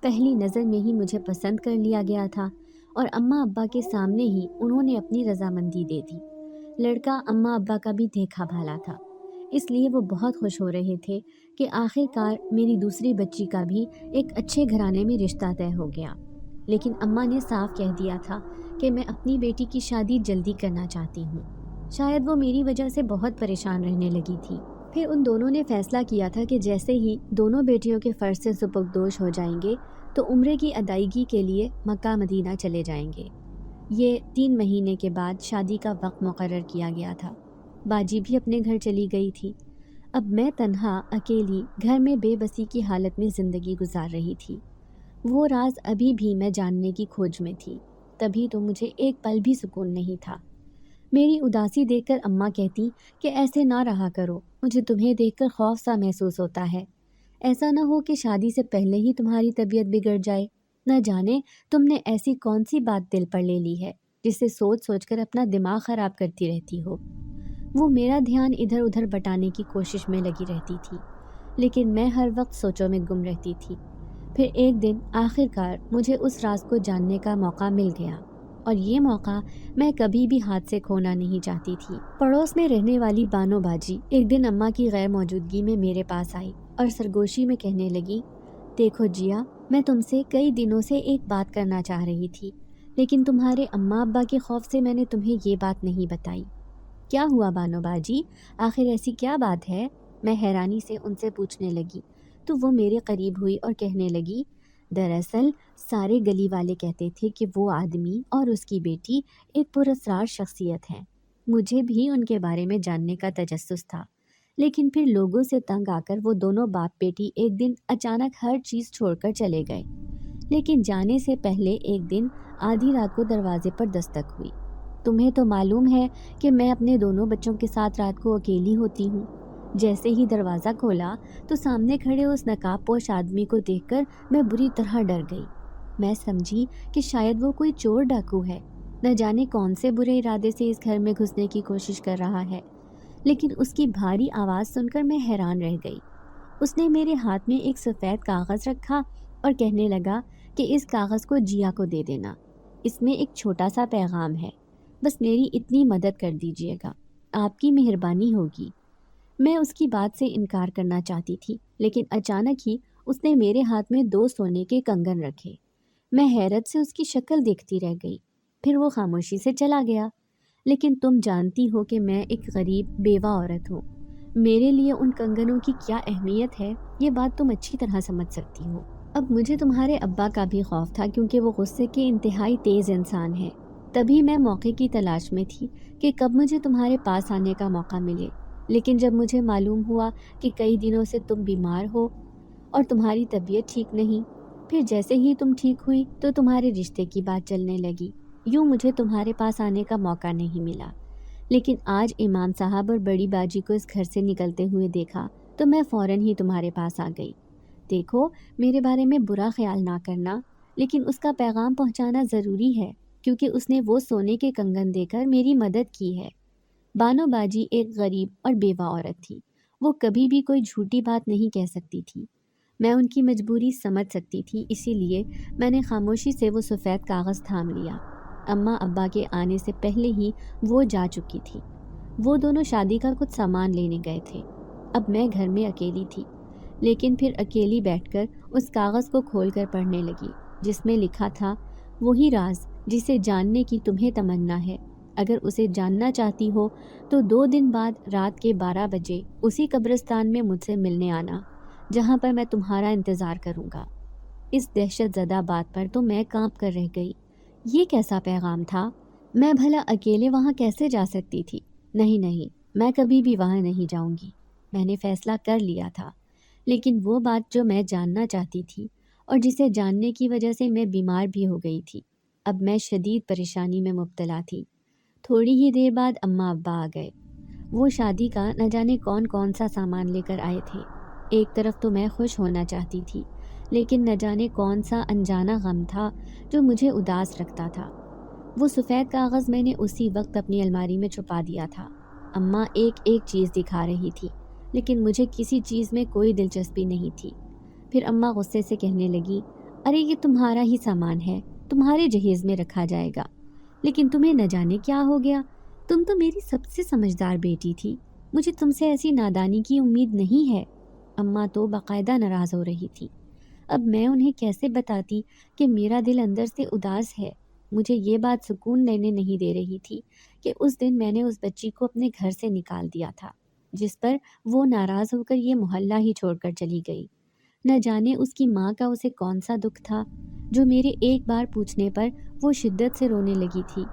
پہلی نظر میں ہی مجھے پسند کر لیا گیا تھا اور اماں ابا کے سامنے ہی انہوں نے اپنی رضامندی دے دی۔ لڑکا اماں ابا کا بھی دیکھا بھالا تھا، اس لیے وہ بہت خوش ہو رہے تھے کہ آخر کار میری دوسری بچی کا بھی ایک اچھے گھرانے میں رشتہ طے ہو گیا۔ لیکن اماں نے صاف کہہ دیا تھا کہ میں اپنی بیٹی کی شادی جلدی کرنا چاہتی ہوں۔ شاید وہ میری وجہ سے بہت پریشان رہنے لگی تھی۔ پھر ان دونوں نے فیصلہ کیا تھا کہ جیسے ہی دونوں بیٹیوں کے فرض سے سپردوش ہو جائیں گے تو عمرے کی ادائیگی کے لیے مکہ مدینہ چلے جائیں گے۔ یہ 3 مہینے کے بعد شادی کا وقت مقرر کیا گیا تھا۔ باجی بھی اپنے گھر چلی گئی تھی۔ اب میں تنہا اکیلی گھر میں بے بسی کی حالت میں زندگی گزار رہی تھی۔ وہ راز ابھی بھی میں جاننے کی کھوج میں تھی، تبھی تو مجھے ایک پل بھی سکون نہیں تھا۔ میری اداسی دیکھ کر اماں کہتی کہ ایسے نہ رہا کرو، مجھے تمہیں دیکھ کر خوف سا محسوس ہوتا ہے۔ ایسا نہ ہو کہ شادی سے پہلے ہی تمہاری طبیعت بگڑ جائے۔ نہ جانے تم نے ایسی کون سی بات دل پر لے لی ہے جسے سوچ سوچ کر اپنا دماغ خراب کرتی رہتی ہو۔ وہ میرا دھیان ادھر ادھر بٹانے کی کوشش میں لگی رہتی تھی، لیکن میں ہر وقت سوچوں میں گم رہتی تھی۔ پھر ایک دن آخر کار مجھے اس راز کو جاننے کا موقع مل گیا، اور یہ موقع میں کبھی بھی ہاتھ سے کھونا نہیں چاہتی تھی۔ پڑوس میں رہنے والی بانو باجی ایک دن اماں کی غیر موجودگی میں میرے پاس آئی اور سرگوشی میں کہنے لگی، دیکھو جیا، میں تم سے کئی دنوں سے ایک بات کرنا چاہ رہی تھی، لیکن تمہارے اماں ابا کے خوف سے میں نے تمہیں یہ بات نہیں بتائی۔ کیا ہوا بانو باجی؟ آخر ایسی کیا بات ہے؟ میں حیرانی سے ان سے پوچھنے لگی تو وہ میرے قریب ہوئی اور کہنے لگی، دراصل سارے گلی والے کہتے تھے کہ وہ آدمی اور اس کی بیٹی ایک پراسرار شخصیت ہیں۔ مجھے بھی ان کے بارے میں جاننے کا تجسس تھا، لیکن پھر لوگوں سے تنگ آ کر وہ دونوں باپ بیٹی ایک دن اچانک ہر چیز چھوڑ کر چلے گئے۔ لیکن جانے سے پہلے ایک دن آدھی رات کو دروازے پر دستک ہوئی۔ تمہیں تو معلوم ہے کہ میں اپنے دونوں بچوں کے ساتھ رات کو اکیلی ہوتی ہوں۔ جیسے ہی دروازہ کھولا تو سامنے کھڑے اس نقاب پوش آدمی کو دیکھ کر میں بری طرح ڈر گئی۔ میں سمجھی کہ شاید وہ کوئی چور ڈاکو ہے، نہ جانے کون سے برے ارادے سے اس گھر میں گھسنے کی کوشش کر رہا ہے۔ لیکن اس کی بھاری آواز سن کر میں حیران رہ گئی۔ اس نے میرے ہاتھ میں ایک سفید کاغذ رکھا اور کہنے لگا کہ اس کاغذ کو جیا کو دے دینا، اس میں ایک چھوٹا سا پیغام ہے، بس میری اتنی مدد کر دیجیے گا، آپ کی مہربانی ہوگی۔ میں اس کی بات سے انکار کرنا چاہتی تھی، لیکن اچانک ہی اس نے میرے ہاتھ میں 2 سونے کے کنگن رکھے۔ میں حیرت سے اس کی شکل دیکھتی رہ گئی، پھر وہ خاموشی سے چلا گیا۔ لیکن تم جانتی ہو کہ میں ایک غریب بیوہ عورت ہوں، میرے لیے ان کنگنوں کی کیا اہمیت ہے، یہ بات تم اچھی طرح سمجھ سکتی ہو۔ اب مجھے تمہارے ابا کا بھی خوف تھا، کیونکہ وہ غصے کے انتہائی تیز انسان ہیں۔ تبھی میں موقع کی تلاش میں تھی کہ کب مجھے تمہارے پاس آنے کا موقع ملے۔ لیکن جب مجھے معلوم ہوا کہ کئی دنوں سے تم بیمار ہو اور تمہاری طبیعت ٹھیک نہیں، پھر جیسے ہی تم ٹھیک ہوئی تو تمہارے رشتے کی بات چلنے لگی۔ یوں مجھے تمہارے پاس آنے کا موقع نہیں ملا۔ لیکن آج امام صاحب اور بڑی باجی کو اس گھر سے نکلتے ہوئے دیکھا تو میں فوراً ہی تمہارے پاس آ گئی۔ دیکھو، میرے بارے میں برا خیال نہ کرنا، لیکن اس کا پیغام پہنچانا ضروری ہے، کیونکہ اس نے وہ سونے کے کنگن دے کر میری مدد کی ہے۔ بانو باجی ایک غریب اور بیوہ عورت تھی، وہ کبھی بھی کوئی جھوٹی بات نہیں کہہ سکتی تھی۔ میں ان کی مجبوری سمجھ سکتی تھی، اسی لیے میں نے خاموشی سے وہ سفید کاغذ تھام لیا۔ اماں ابا کے آنے سے پہلے ہی وہ جا چکی تھی۔ وہ دونوں شادی کا کچھ سامان لینے گئے تھے۔ اب میں گھر میں اکیلی تھی، لیکن پھر اکیلی بیٹھ کر اس کاغذ کو کھول کر پڑھنے لگی، جس میں لکھا تھا، وہی راز جسے جاننے کی تمہیں تمنا ہے، اگر اسے جاننا چاہتی ہو تو 2 دن بعد رات کے 12 بجے اسی قبرستان میں مجھ سے ملنے آنا، جہاں پر میں تمہارا انتظار کروں گا۔ اس دہشت زدہ بات پر تو میں کانپ کر رہ گئی۔ یہ کیسا پیغام تھا؟ میں بھلا اکیلے وہاں کیسے جا سکتی تھی؟ نہیں، میں کبھی بھی وہاں نہیں جاؤں گی۔ میں نے فیصلہ کر لیا تھا، لیکن وہ بات جو میں جاننا چاہتی تھی اور جسے جاننے کی وجہ سے میں بیمار بھی ہو گئی تھی۔ اب میں شدید پریشانی میں مبتلا تھی۔ تھوڑی ہی دیر بعد اماں ابا آ گئے۔ وہ شادی کا نہ جانے کون سا سامان لے کر آئے تھے۔ ایک طرف تو میں خوش ہونا چاہتی تھی، لیکن نہ جانے کون سا انجانا غم تھا جو مجھے اداس رکھتا تھا۔ وہ سفید کاغذ میں نے اسی وقت اپنی الماری میں چھپا دیا تھا۔ اماں ایک ایک چیز دکھا رہی تھی، لیکن مجھے کسی چیز میں کوئی دلچسپی نہیں تھی۔ پھر اماں غصے سے کہنے لگی، ارے یہ تمہارا ہی سامان ہے، تمہارے جہیز میں رکھا جائے گا، لیکن تمہیں نہ جانے کیا ہو گیا۔ تم تو میری سب سے سمجھدار بیٹی تھی، مجھے تم سے ایسی نادانی کی امید نہیں ہے۔ اماں تو باقاعدہ ناراض ہو رہی تھی۔ اب میں انہیں کیسے بتاتی کہ میرا دل اندر سے اداس ہے۔ مجھے یہ بات سکون لینے نہیں دے رہی تھی کہ اس دن میں نے اس بچی کو اپنے گھر سے نکال دیا تھا، جس پر وہ ناراض ہو کر یہ محلہ ہی چھوڑ کر چلی گئی۔ نہ جانے اس کی ماں کا اسے کون سا دکھ تھا جو میرے ایک بار پوچھنے پر وہ شدت سے رونے لگی تھی۔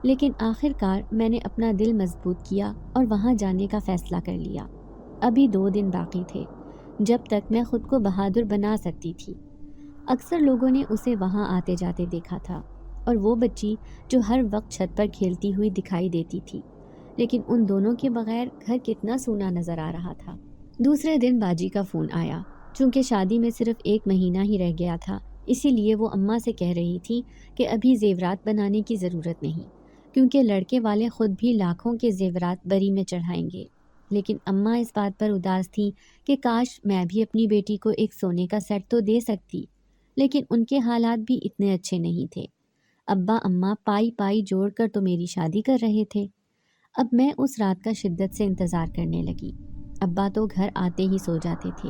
لیکن آخر کار میں نے اپنا دل مضبوط کیا اور وہاں جانے کا فیصلہ کر لیا۔ ابھی 2 دن باقی تھے جب تک میں خود کو بہادر بنا سکتی تھی۔ اکثر لوگوں نے اسے وہاں آتے جاتے دیکھا تھا، اور وہ بچی جو ہر وقت چھت پر کھیلتی ہوئی دکھائی دیتی تھی، لیکن ان دونوں کے بغیر گھر کتنا سونا نظر آ رہا تھا۔ دوسرے دن باجی کا فون آیا۔ چونکہ شادی میں صرف 1 مہینہ ہی رہ گیا تھا، اسی لیے وہ اماں سے کہہ رہی تھی کہ ابھی زیورات بنانے کی ضرورت نہیں، کیونکہ لڑکے والے خود بھی لاکھوں کے زیورات بری میں چڑھائیں گے۔ لیکن اماں اس بات پر اداس تھی کہ کاش میں بھی اپنی بیٹی کو ایک سونے کا سیٹ تو دے سکتی، لیکن ان کے حالات بھی اتنے اچھے نہیں تھے۔ ابا اماں پائی جوڑ کر تو میری شادی کر رہے تھے۔ اب میں اس رات کا شدت سے انتظار کرنے لگی۔ ابا تو گھر آتے ہی سو جاتے تھے۔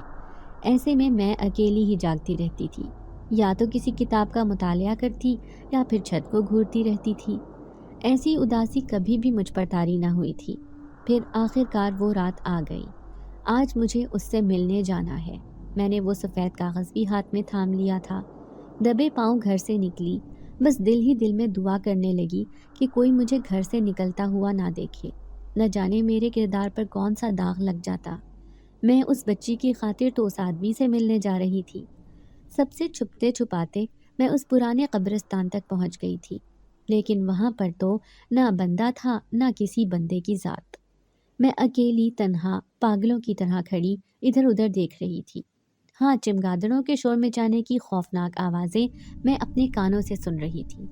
ایسے میں اکیلی ہی جاگتی رہتی تھی، یا تو کسی کتاب کا مطالعہ کرتی یا پھر چھت کو گھورتی رہتی تھی۔ ایسی اداسی کبھی بھی مجھ پر طاری نہ ہوئی تھی۔ پھر آخر کار وہ رات آ گئی۔ آج مجھے اس سے ملنے جانا ہے۔ میں نے وہ سفید کاغذ بھی ہاتھ میں تھام لیا تھا۔ دبے پاؤں گھر سے نکلی، بس دل ہی دل میں دعا کرنے لگی کہ کوئی مجھے گھر سے نکلتا ہوا نہ دیکھے، نہ جانے میرے کردار پر کون سا داغ لگ جاتا۔ میں اس بچی کی خاطر تو اس آدمی سے ملنے جا رہی تھی۔ سب سے چھپتے چھپاتے میں اس پرانے قبرستان تک پہنچ گئی تھی، لیکن وہاں پر تو نہ بندہ تھا نہ کسی بندے کی ذات۔ میں اکیلی تنہا پاگلوں کی طرح کھڑی ادھر ادھر دیکھ رہی تھی۔ ہاں، چمگادڑوں کے شور مچانے کی خوفناک آوازیں میں اپنے کانوں سے سن رہی تھی۔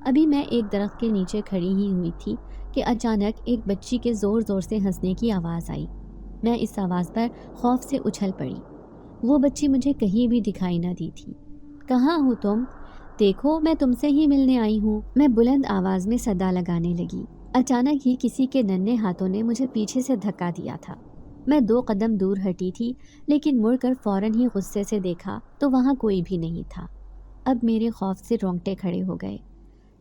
ابھی میں ایک درخت کے نیچے کھڑی ہی ہوئی تھی کہ اچانک ایک بچی کے زور زور سے ہنسنے کی آواز آئی۔ میں اس آواز پر خوف سے اچھل پڑی۔ وہ بچی مجھے کہیں بھی دکھائی نہ دی تھی۔ کہاں ہو تم؟ دیکھو، میں تم سے ہی ملنے آئی ہوں، میں بلند آواز میں صدا لگانے لگی۔ اچانک ہی کسی کے ننھے ہاتھوں نے مجھے پیچھے سے دھکا دیا تھا۔ میں 2 قدم دور ہٹی تھی، لیکن مڑ کر فوراً ہی غصے سے دیکھا تو وہاں کوئی بھی نہیں تھا۔ اب میرے خوف سے رونگٹے کھڑے ہو گئے۔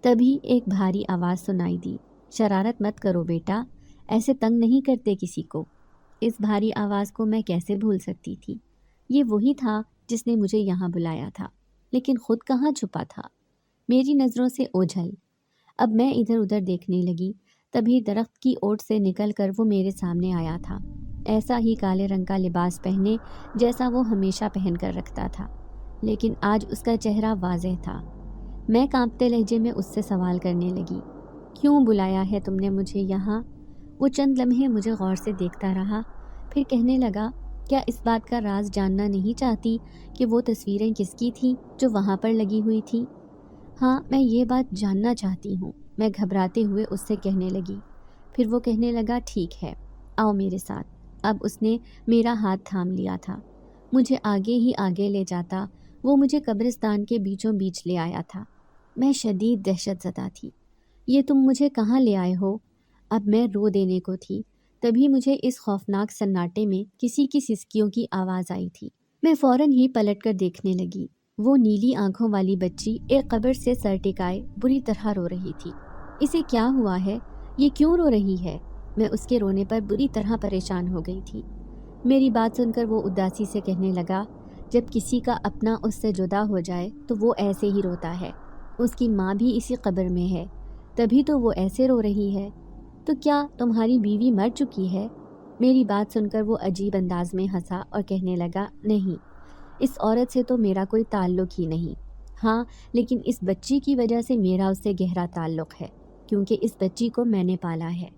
تبھی ایک بھاری آواز سنائی دی، شرارت مت کرو بیٹا، ایسے تنگ نہیں کرتے کسی کو۔ اس بھاری آواز کو میں کیسے بھول سکتی تھی؟ یہ وہی تھا جس نے مجھے یہاں بلایا تھا، لیکن خود کہاں چھپا تھا؟ میری نظروں سے اوجھل۔ اب میں ادھر ادھر دیکھنے لگی، تبھی درخت کی اوٹ سے نکل کر وہ میرے سامنے آیا تھا، ایسا ہی کالے رنگ کا لباس پہنے جیسا وہ ہمیشہ پہن کر رکھتا تھا، لیکن آج اس کا چہرہ واضح تھا۔ میں کانپتے لہجے میں اس سے سوال کرنے لگی، کیوں بلایا ہے تم نے مجھے یہاں؟ وہ چند لمحے مجھے غور سے دیکھتا رہا، پھر کہنے لگا، کیا اس بات کا راز جاننا نہیں چاہتی کہ وہ تصویریں کس کی تھیں جو وہاں پر لگی ہوئی تھیں؟ ہاں، میں یہ بات جاننا چاہتی ہوں، میں گھبراتے ہوئے اس سے کہنے لگی۔ پھر وہ کہنے لگا، ٹھیک ہے، آؤ میرے ساتھ۔ اب اس نے میرا ہاتھ تھام لیا تھا، مجھے آگے ہی آگے لے جاتا وہ مجھے قبرستان کے بیچوں بیچ لے آیا تھا۔ میں شدید دہشت زدہ تھی۔ یہ تم مجھے کہاں لے آئے ہو؟ اب میں رو دینے کو تھی، تبھی مجھے اس خوفناک سناٹے میں کسی کی سسکیوں کی آواز آئی تھی۔ میں فوراً ہی پلٹ کر دیکھنے لگی۔ وہ نیلی آنکھوں والی بچی ایک قبر سے سر ٹکائے بری طرح رو رہی تھی۔ اسے کیا ہوا ہے؟ یہ کیوں رو رہی ہے؟ میں اس کے رونے پر بری طرح پریشان ہو گئی تھی۔ میری بات سن کر وہ اداسی سے کہنے لگا، جب کسی کا اپنا اس سے جدا ہو جائے تو وہ ایسے ہی روتا ہے۔ اس کی ماں بھی اسی قبر میں ہے، تبھی تو وہ ایسے رو رہی ہے۔ تو کیا تمہاری بیوی مر چکی ہے؟ میری بات سن کر وہ عجیب انداز میں ہنسا اور کہنے لگا، نہیں، اس عورت سے تو میرا کوئی تعلق ہی نہیں۔ ہاں، لیکن اس بچی کی وجہ سے میرا اس سے گہرا تعلق ہے، کیونکہ اس بچی کو میں نے پالا ہے۔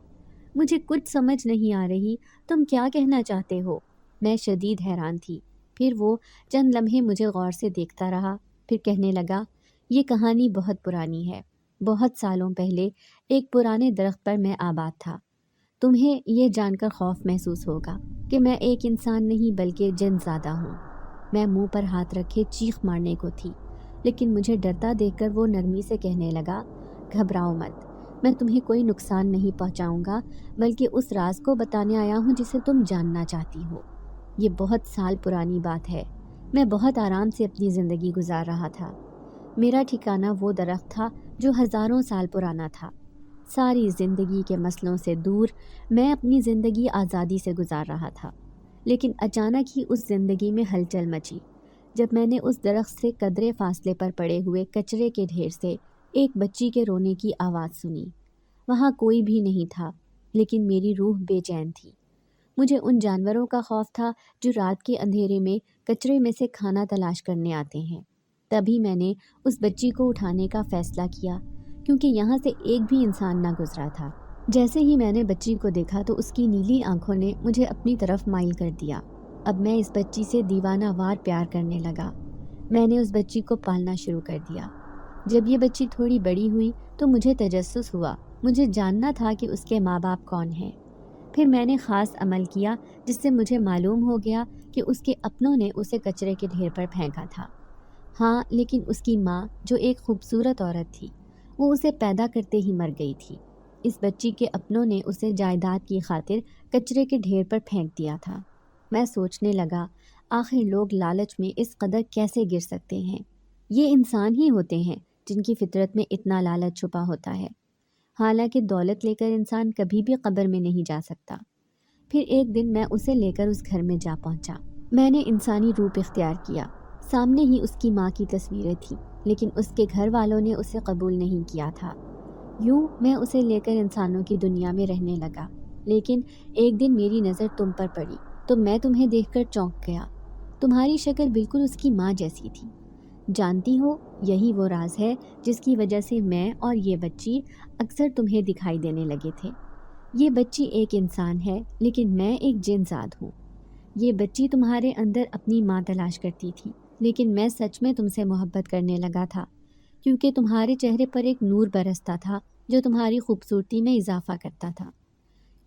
مجھے کچھ سمجھ نہیں آ رہی، تم کیا کہنا چاہتے ہو؟ میں شدید حیران تھی۔ پھر وہ چند لمحے مجھے غور سے دیکھتا رہا، پھر کہنے لگا، یہ کہانی بہت پرانی ہے۔ بہت سالوں پہلے ایک پرانے درخت پر میں آباد تھا۔ تمہیں یہ جان کر خوف محسوس ہوگا کہ میں ایک انسان نہیں بلکہ جن زادہ ہوں۔ میں منہ پر ہاتھ رکھے چیخ مارنے کو تھی، لیکن مجھے ڈرتا دیکھ کر وہ نرمی سے کہنے لگا، گھبراؤ مت، میں تمہیں کوئی نقصان نہیں پہنچاؤں گا، بلکہ اس راز کو بتانے آیا ہوں جسے تم جاننا چاہتی ہو۔ یہ بہت سال پرانی بات ہے۔ میں بہت آرام سے اپنی زندگی گزار رہا تھا۔ میرا ٹھکانہ وہ درخت تھا جو ہزاروں سال پرانا تھا۔ ساری زندگی کے مسئلوں سے دور میں اپنی زندگی آزادی سے گزار رہا تھا، لیکن اچانک ہی اس زندگی میں ہلچل مچی جب میں نے اس درخت سے قدرے فاصلے پر پڑے ہوئے کچرے کے ڈھیر سے ایک بچی کے رونے کی آواز سنی۔ وہاں کوئی بھی نہیں تھا، لیکن میری روح بے چین تھی۔ مجھے ان جانوروں کا خوف تھا جو رات کے اندھیرے میں کچرے میں سے کھانا تلاش کرنے آتے ہیں۔ تبھی میں نے اس بچی کو اٹھانے کا فیصلہ کیا، کیونکہ یہاں سے ایک بھی انسان نہ گزرا تھا۔ جیسے ہی میں نے بچی کو دیکھا تو اس کی نیلی آنکھوں نے مجھے اپنی طرف مائل کر دیا۔ اب میں اس بچی سے دیوانہ وار پیار کرنے لگا۔ میں نے اس بچی کو پالنا شروع کر دیا۔ جب یہ بچی تھوڑی بڑی ہوئی تو مجھے تجسس ہوا، مجھے جاننا تھا کہ اس کے ماں باپ کون ہیں۔ پھر میں نے خاص عمل کیا جس سے مجھے معلوم ہو گیا کہ اس کے اپنوں نے اسے کچرے کے ڈھیر پر پھینکا تھا۔ ہاں، لیکن اس کی ماں جو ایک خوبصورت عورت تھی، وہ اسے پیدا کرتے ہی مر گئی تھی۔ اس بچی کے اپنوں نے اسے جائیداد کی خاطر کچرے کے ڈھیر پر پھینک دیا تھا۔ میں سوچنے لگا، آخر لوگ لالچ میں اس قدر کیسے گر سکتے ہیں؟ یہ انسان ہی ہوتے ہیں جن کی فطرت میں اتنا لالچ چھپا ہوتا ہے۔ حالانکہ دولت لے کر انسان کبھی بھی قبر میں نہیں جا سکتا۔ پھر ایک دن میں اسے لے کر اس گھر میں جا پہنچا۔ میں نے انسانی روپ اختیار کیا۔ سامنے ہی اس کی ماں کی تصویریں تھیں، لیکن اس کے گھر والوں نے اسے قبول نہیں کیا تھا۔ یوں میں اسے لے کر انسانوں کی دنیا میں رہنے لگا۔ لیکن ایک دن میری نظر تم پر پڑی تو میں تمہیں دیکھ کر چونک گیا۔ تمہاری شکل بالکل اس کی ماں جیسی تھی۔ جانتی ہو، یہی وہ راز ہے جس کی وجہ سے میں اور یہ بچی اکثر تمہیں دکھائی دینے لگے تھے۔ یہ بچی ایک انسان ہے، لیکن میں ایک جن زاد ہوں۔ یہ بچی تمہارے اندر اپنی ماں تلاش کرتی تھی، لیکن میں سچ میں تم سے محبت کرنے لگا تھا، کیونکہ تمہارے چہرے پر ایک نور برستا تھا جو تمہاری خوبصورتی میں اضافہ کرتا تھا۔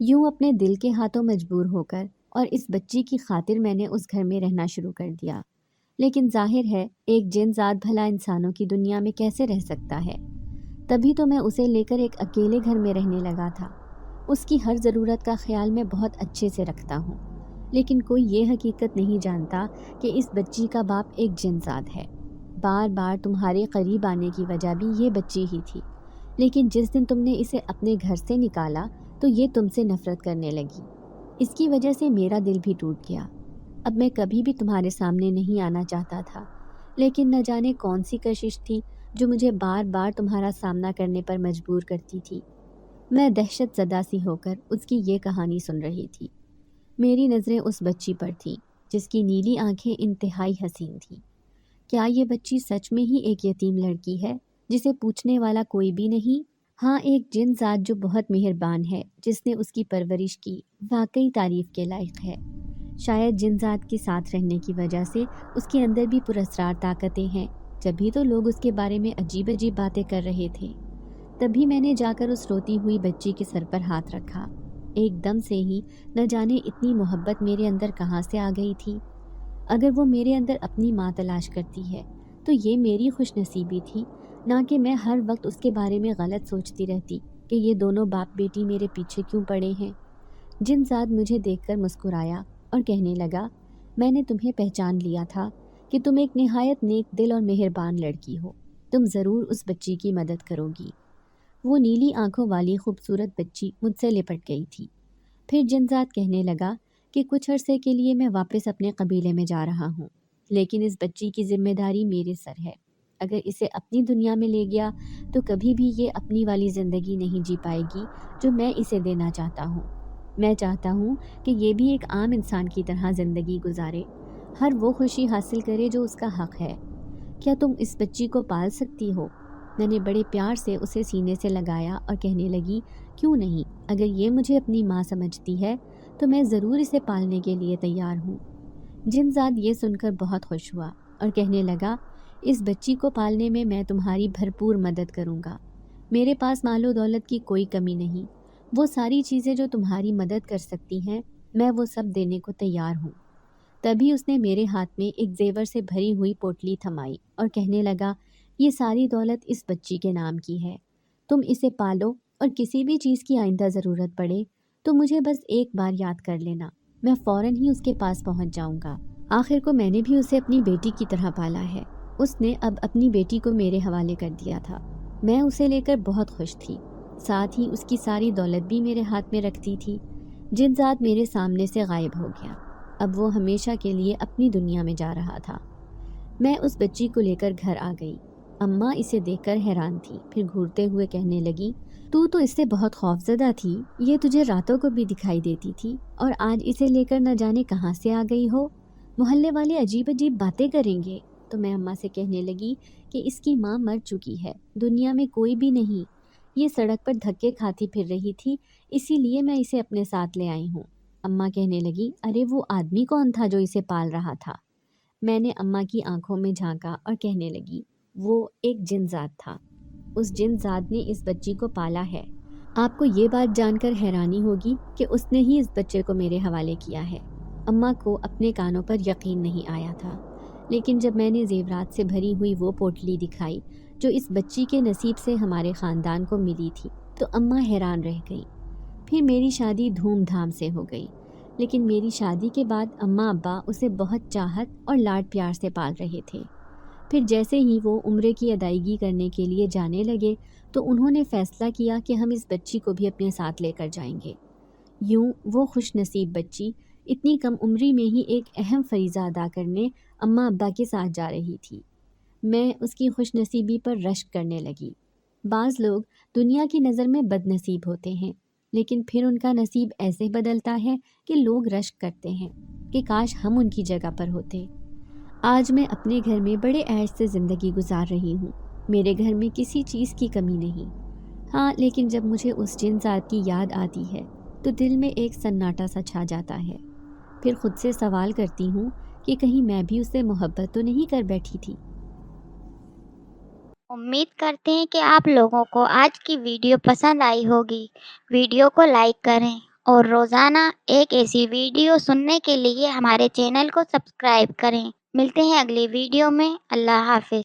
یوں اپنے دل کے ہاتھوں مجبور ہو کر اور اس بچی کی خاطر میں نے اس گھر میں رہنا شروع کر دیا۔ لیکن ظاہر ہے ایک جن زاد بھلا انسانوں کی دنیا میں کیسے رہ سکتا ہے؟ تبھی تو میں اسے لے کر ایک اکیلے گھر میں رہنے لگا تھا۔ اس کی ہر ضرورت کا خیال میں بہت اچھے سے رکھتا ہوں، لیکن کوئی یہ حقیقت نہیں جانتا کہ اس بچی کا باپ ایک جن زاد ہے۔ بار بار تمہارے قریب آنے کی وجہ بھی یہ بچی ہی تھی، لیکن جس دن تم نے اسے اپنے گھر سے نکالا تو یہ تم سے نفرت کرنے لگی۔ اس کی وجہ سے میرا دل بھی ٹوٹ گیا۔ اب میں کبھی بھی تمہارے سامنے نہیں آنا چاہتا تھا، لیکن نہ جانے کون سی کشش تھی جو مجھے بار بار تمہارا سامنا کرنے پر مجبور کرتی تھی۔ میں دہشت زدہ سی ہو کر اس کی یہ کہانی سن رہی تھی۔ میری نظریں اس بچی پر تھیں جس کی نیلی آنکھیں انتہائی حسین تھیں۔ کیا یہ بچی سچ میں ہی ایک یتیم لڑکی ہے جسے پوچھنے والا کوئی بھی نہیں؟ ہاں، ایک جن ذات جو بہت مہربان ہے، جس نے اس کی پرورش کی، واقعی تعریف کے لائق ہے۔ شاید جن ذات کے ساتھ رہنے کی وجہ سے اس کے اندر بھی پراسرار طاقتیں ہیں، جبھی تو لوگ اس کے بارے میں عجیب عجیب باتیں کر رہے تھے۔ تبھی میں نے جا کر اس روتی ہوئی بچی کے سر پر ہاتھ رکھا۔ ایک دم سے ہی نہ جانے اتنی محبت میرے اندر کہاں سے آ گئی تھی۔ اگر وہ میرے اندر اپنی ماں تلاش کرتی ہے تو یہ میری خوش نصیبی تھی، نہ کہ میں ہر وقت اس کے بارے میں غلط سوچتی رہتی کہ یہ دونوں باپ بیٹی میرے پیچھے کیوں پڑے ہیں۔ جن زاد مجھے دیکھ کر مسکرایا اور کہنے لگا، میں نے تمہیں پہچان لیا تھا کہ تم ایک نہایت نیک دل اور مہربان لڑکی ہو۔ تم ضرور اس بچی کی مدد کرو گی۔ وہ نیلی آنکھوں والی خوبصورت بچی مجھ سے لپٹ گئی تھی۔ پھر جن زاد کہنے لگا کہ کچھ عرصے کے لیے میں واپس اپنے قبیلے میں جا رہا ہوں، لیکن اس بچی کی ذمہ داری میرے سر ہے۔ اگر اسے اپنی دنیا میں لے گیا تو کبھی بھی یہ اپنی والی زندگی نہیں جی پائے گی جو میں اسے دینا چاہتا ہوں۔ میں چاہتا ہوں کہ یہ بھی ایک عام انسان کی طرح زندگی گزارے ہر وہ خوشی حاصل کرے جو اس کا حق ہے۔ کیا تم اس بچی کو پال سکتی ہو؟ میں نے بڑے پیار سے اسے سینے سے لگایا اور کہنے لگی، کیوں نہیں؟ اگر یہ مجھے اپنی ماں سمجھتی ہے تو میں ضرور اسے پالنے کے لیے تیار ہوں۔ جنزاد یہ سن کر بہت خوش ہوا اور کہنے لگا، اس بچی کو پالنے میں میں تمہاری بھرپور مدد کروں گا۔ میرے پاس مال و دولت کی کوئی کمی نہیں، وہ ساری چیزیں جو تمہاری مدد کر سکتی ہیں میں وہ سب دینے کو تیار ہوں۔ تبھی اس نے میرے ہاتھ میں ایک زیور سے بھری ہوئی پوٹلی تھمائی اور کہنے لگا، یہ ساری دولت اس بچی کے نام کی ہے، تم اسے پالو اور کسی بھی چیز کی آئندہ ضرورت پڑے تو مجھے بس ایک بار یاد کر لینا، میں فوراً ہی اس کے پاس پہنچ جاؤں گا۔ آخر کو میں نے بھی اسے اپنی بیٹی کی طرح پالا ہے۔ اس نے اب اپنی بیٹی کو میرے حوالے کر دیا تھا۔ میں اسے لے کر بہت خوش تھی، ساتھ ہی اس کی ساری دولت بھی میرے ہاتھ میں رکھتی تھی۔ جنزاد میرے سامنے سے غائب ہو گیا، اب وہ ہمیشہ کے لیے اپنی دنیا میں جا رہا تھا۔ میں اس بچی کو لے کر گھر آ گئی۔ اماں اسے دیکھ کر حیران تھی، پھر گھورتے ہوئے کہنے لگی، تو اس سے بہت خوفزدہ تھی، یہ تجھے راتوں کو بھی دکھائی دیتی تھی اور آج اسے لے کر نہ جانے کہاں سے آ گئی ہو، محلے والے عجیب عجیب باتیں کریں گے۔ تو میں اماں سے کہنے لگی کہ اس کی ماں مر چکی ہے، دنیا میں کوئی بھی نہیں، یہ سڑک پر دھکے کھاتی پھر رہی تھی، اسی لیے میں اسے اپنے ساتھ لے آئی ہوں۔ اماں کہنے لگی، ارے وہ آدمی کون تھا جو اسے پال رہا تھا؟ میں نے اماں کی آنکھوں میں جھانکا اور کہنے لگی، وہ ایک جنزاد تھا، اس جنزاد نے اس بچی کو پالا ہے۔ آپ کو یہ بات جان کر حیرانی ہوگی کہ اس نے ہی اس بچے کو میرے حوالے کیا ہے۔ اماں کو اپنے کانوں پر یقین نہیں آیا تھا، لیکن جب میں نے زیورات سے بھری ہوئی وہ پوٹلی دکھائی جو اس بچی کے نصیب سے ہمارے خاندان کو ملی تھی تو اماں حیران رہ گئی۔ پھر میری شادی دھوم دھام سے ہو گئی، لیکن میری شادی کے بعد اماں ابا اسے بہت چاہت اور لاڈ پیار سے پال رہے تھے۔ پھر جیسے ہی وہ عمرے کی ادائیگی کرنے کے لیے جانے لگے تو انہوں نے فیصلہ کیا کہ ہم اس بچی کو بھی اپنے ساتھ لے کر جائیں گے۔ یوں وہ خوش نصیب بچی اتنی کم عمری میں ہی ایک اہم فریضہ ادا کرنے اماں ابا کے ساتھ جا رہی تھی۔ میں اس کی خوش نصیبی پر رشک کرنے لگی۔ بعض لوگ دنیا کی نظر میں بد نصیب ہوتے ہیں، لیکن پھر ان کا نصیب ایسے بدلتا ہے کہ لوگ رشک کرتے ہیں کہ کاش ہم ان کی جگہ پر ہوتے۔ آج میں اپنے گھر میں بڑے عیش سے زندگی گزار رہی ہوں، میرے گھر میں کسی چیز کی کمی نہیں۔ ہاں، لیکن جب مجھے اس جنزاد کی یاد آتی ہے تو دل میں ایک سناٹا سا چھا جاتا ہے۔ پھر خود سے سوال کرتی ہوں کہ کہیں میں بھی اس سے محبت تو نہیں کر بیٹھی تھی۔ امید کرتے ہیں کہ آپ لوگوں کو آج کی ویڈیو پسند آئی ہوگی۔ ویڈیو کو لائک کریں اور روزانہ ایک ایسی ویڈیو سننے کے لیے ہمارے چینل کو سبسکرائب کریں۔ ملتے ہیں اگلی ویڈیو میں۔ اللہ حافظ۔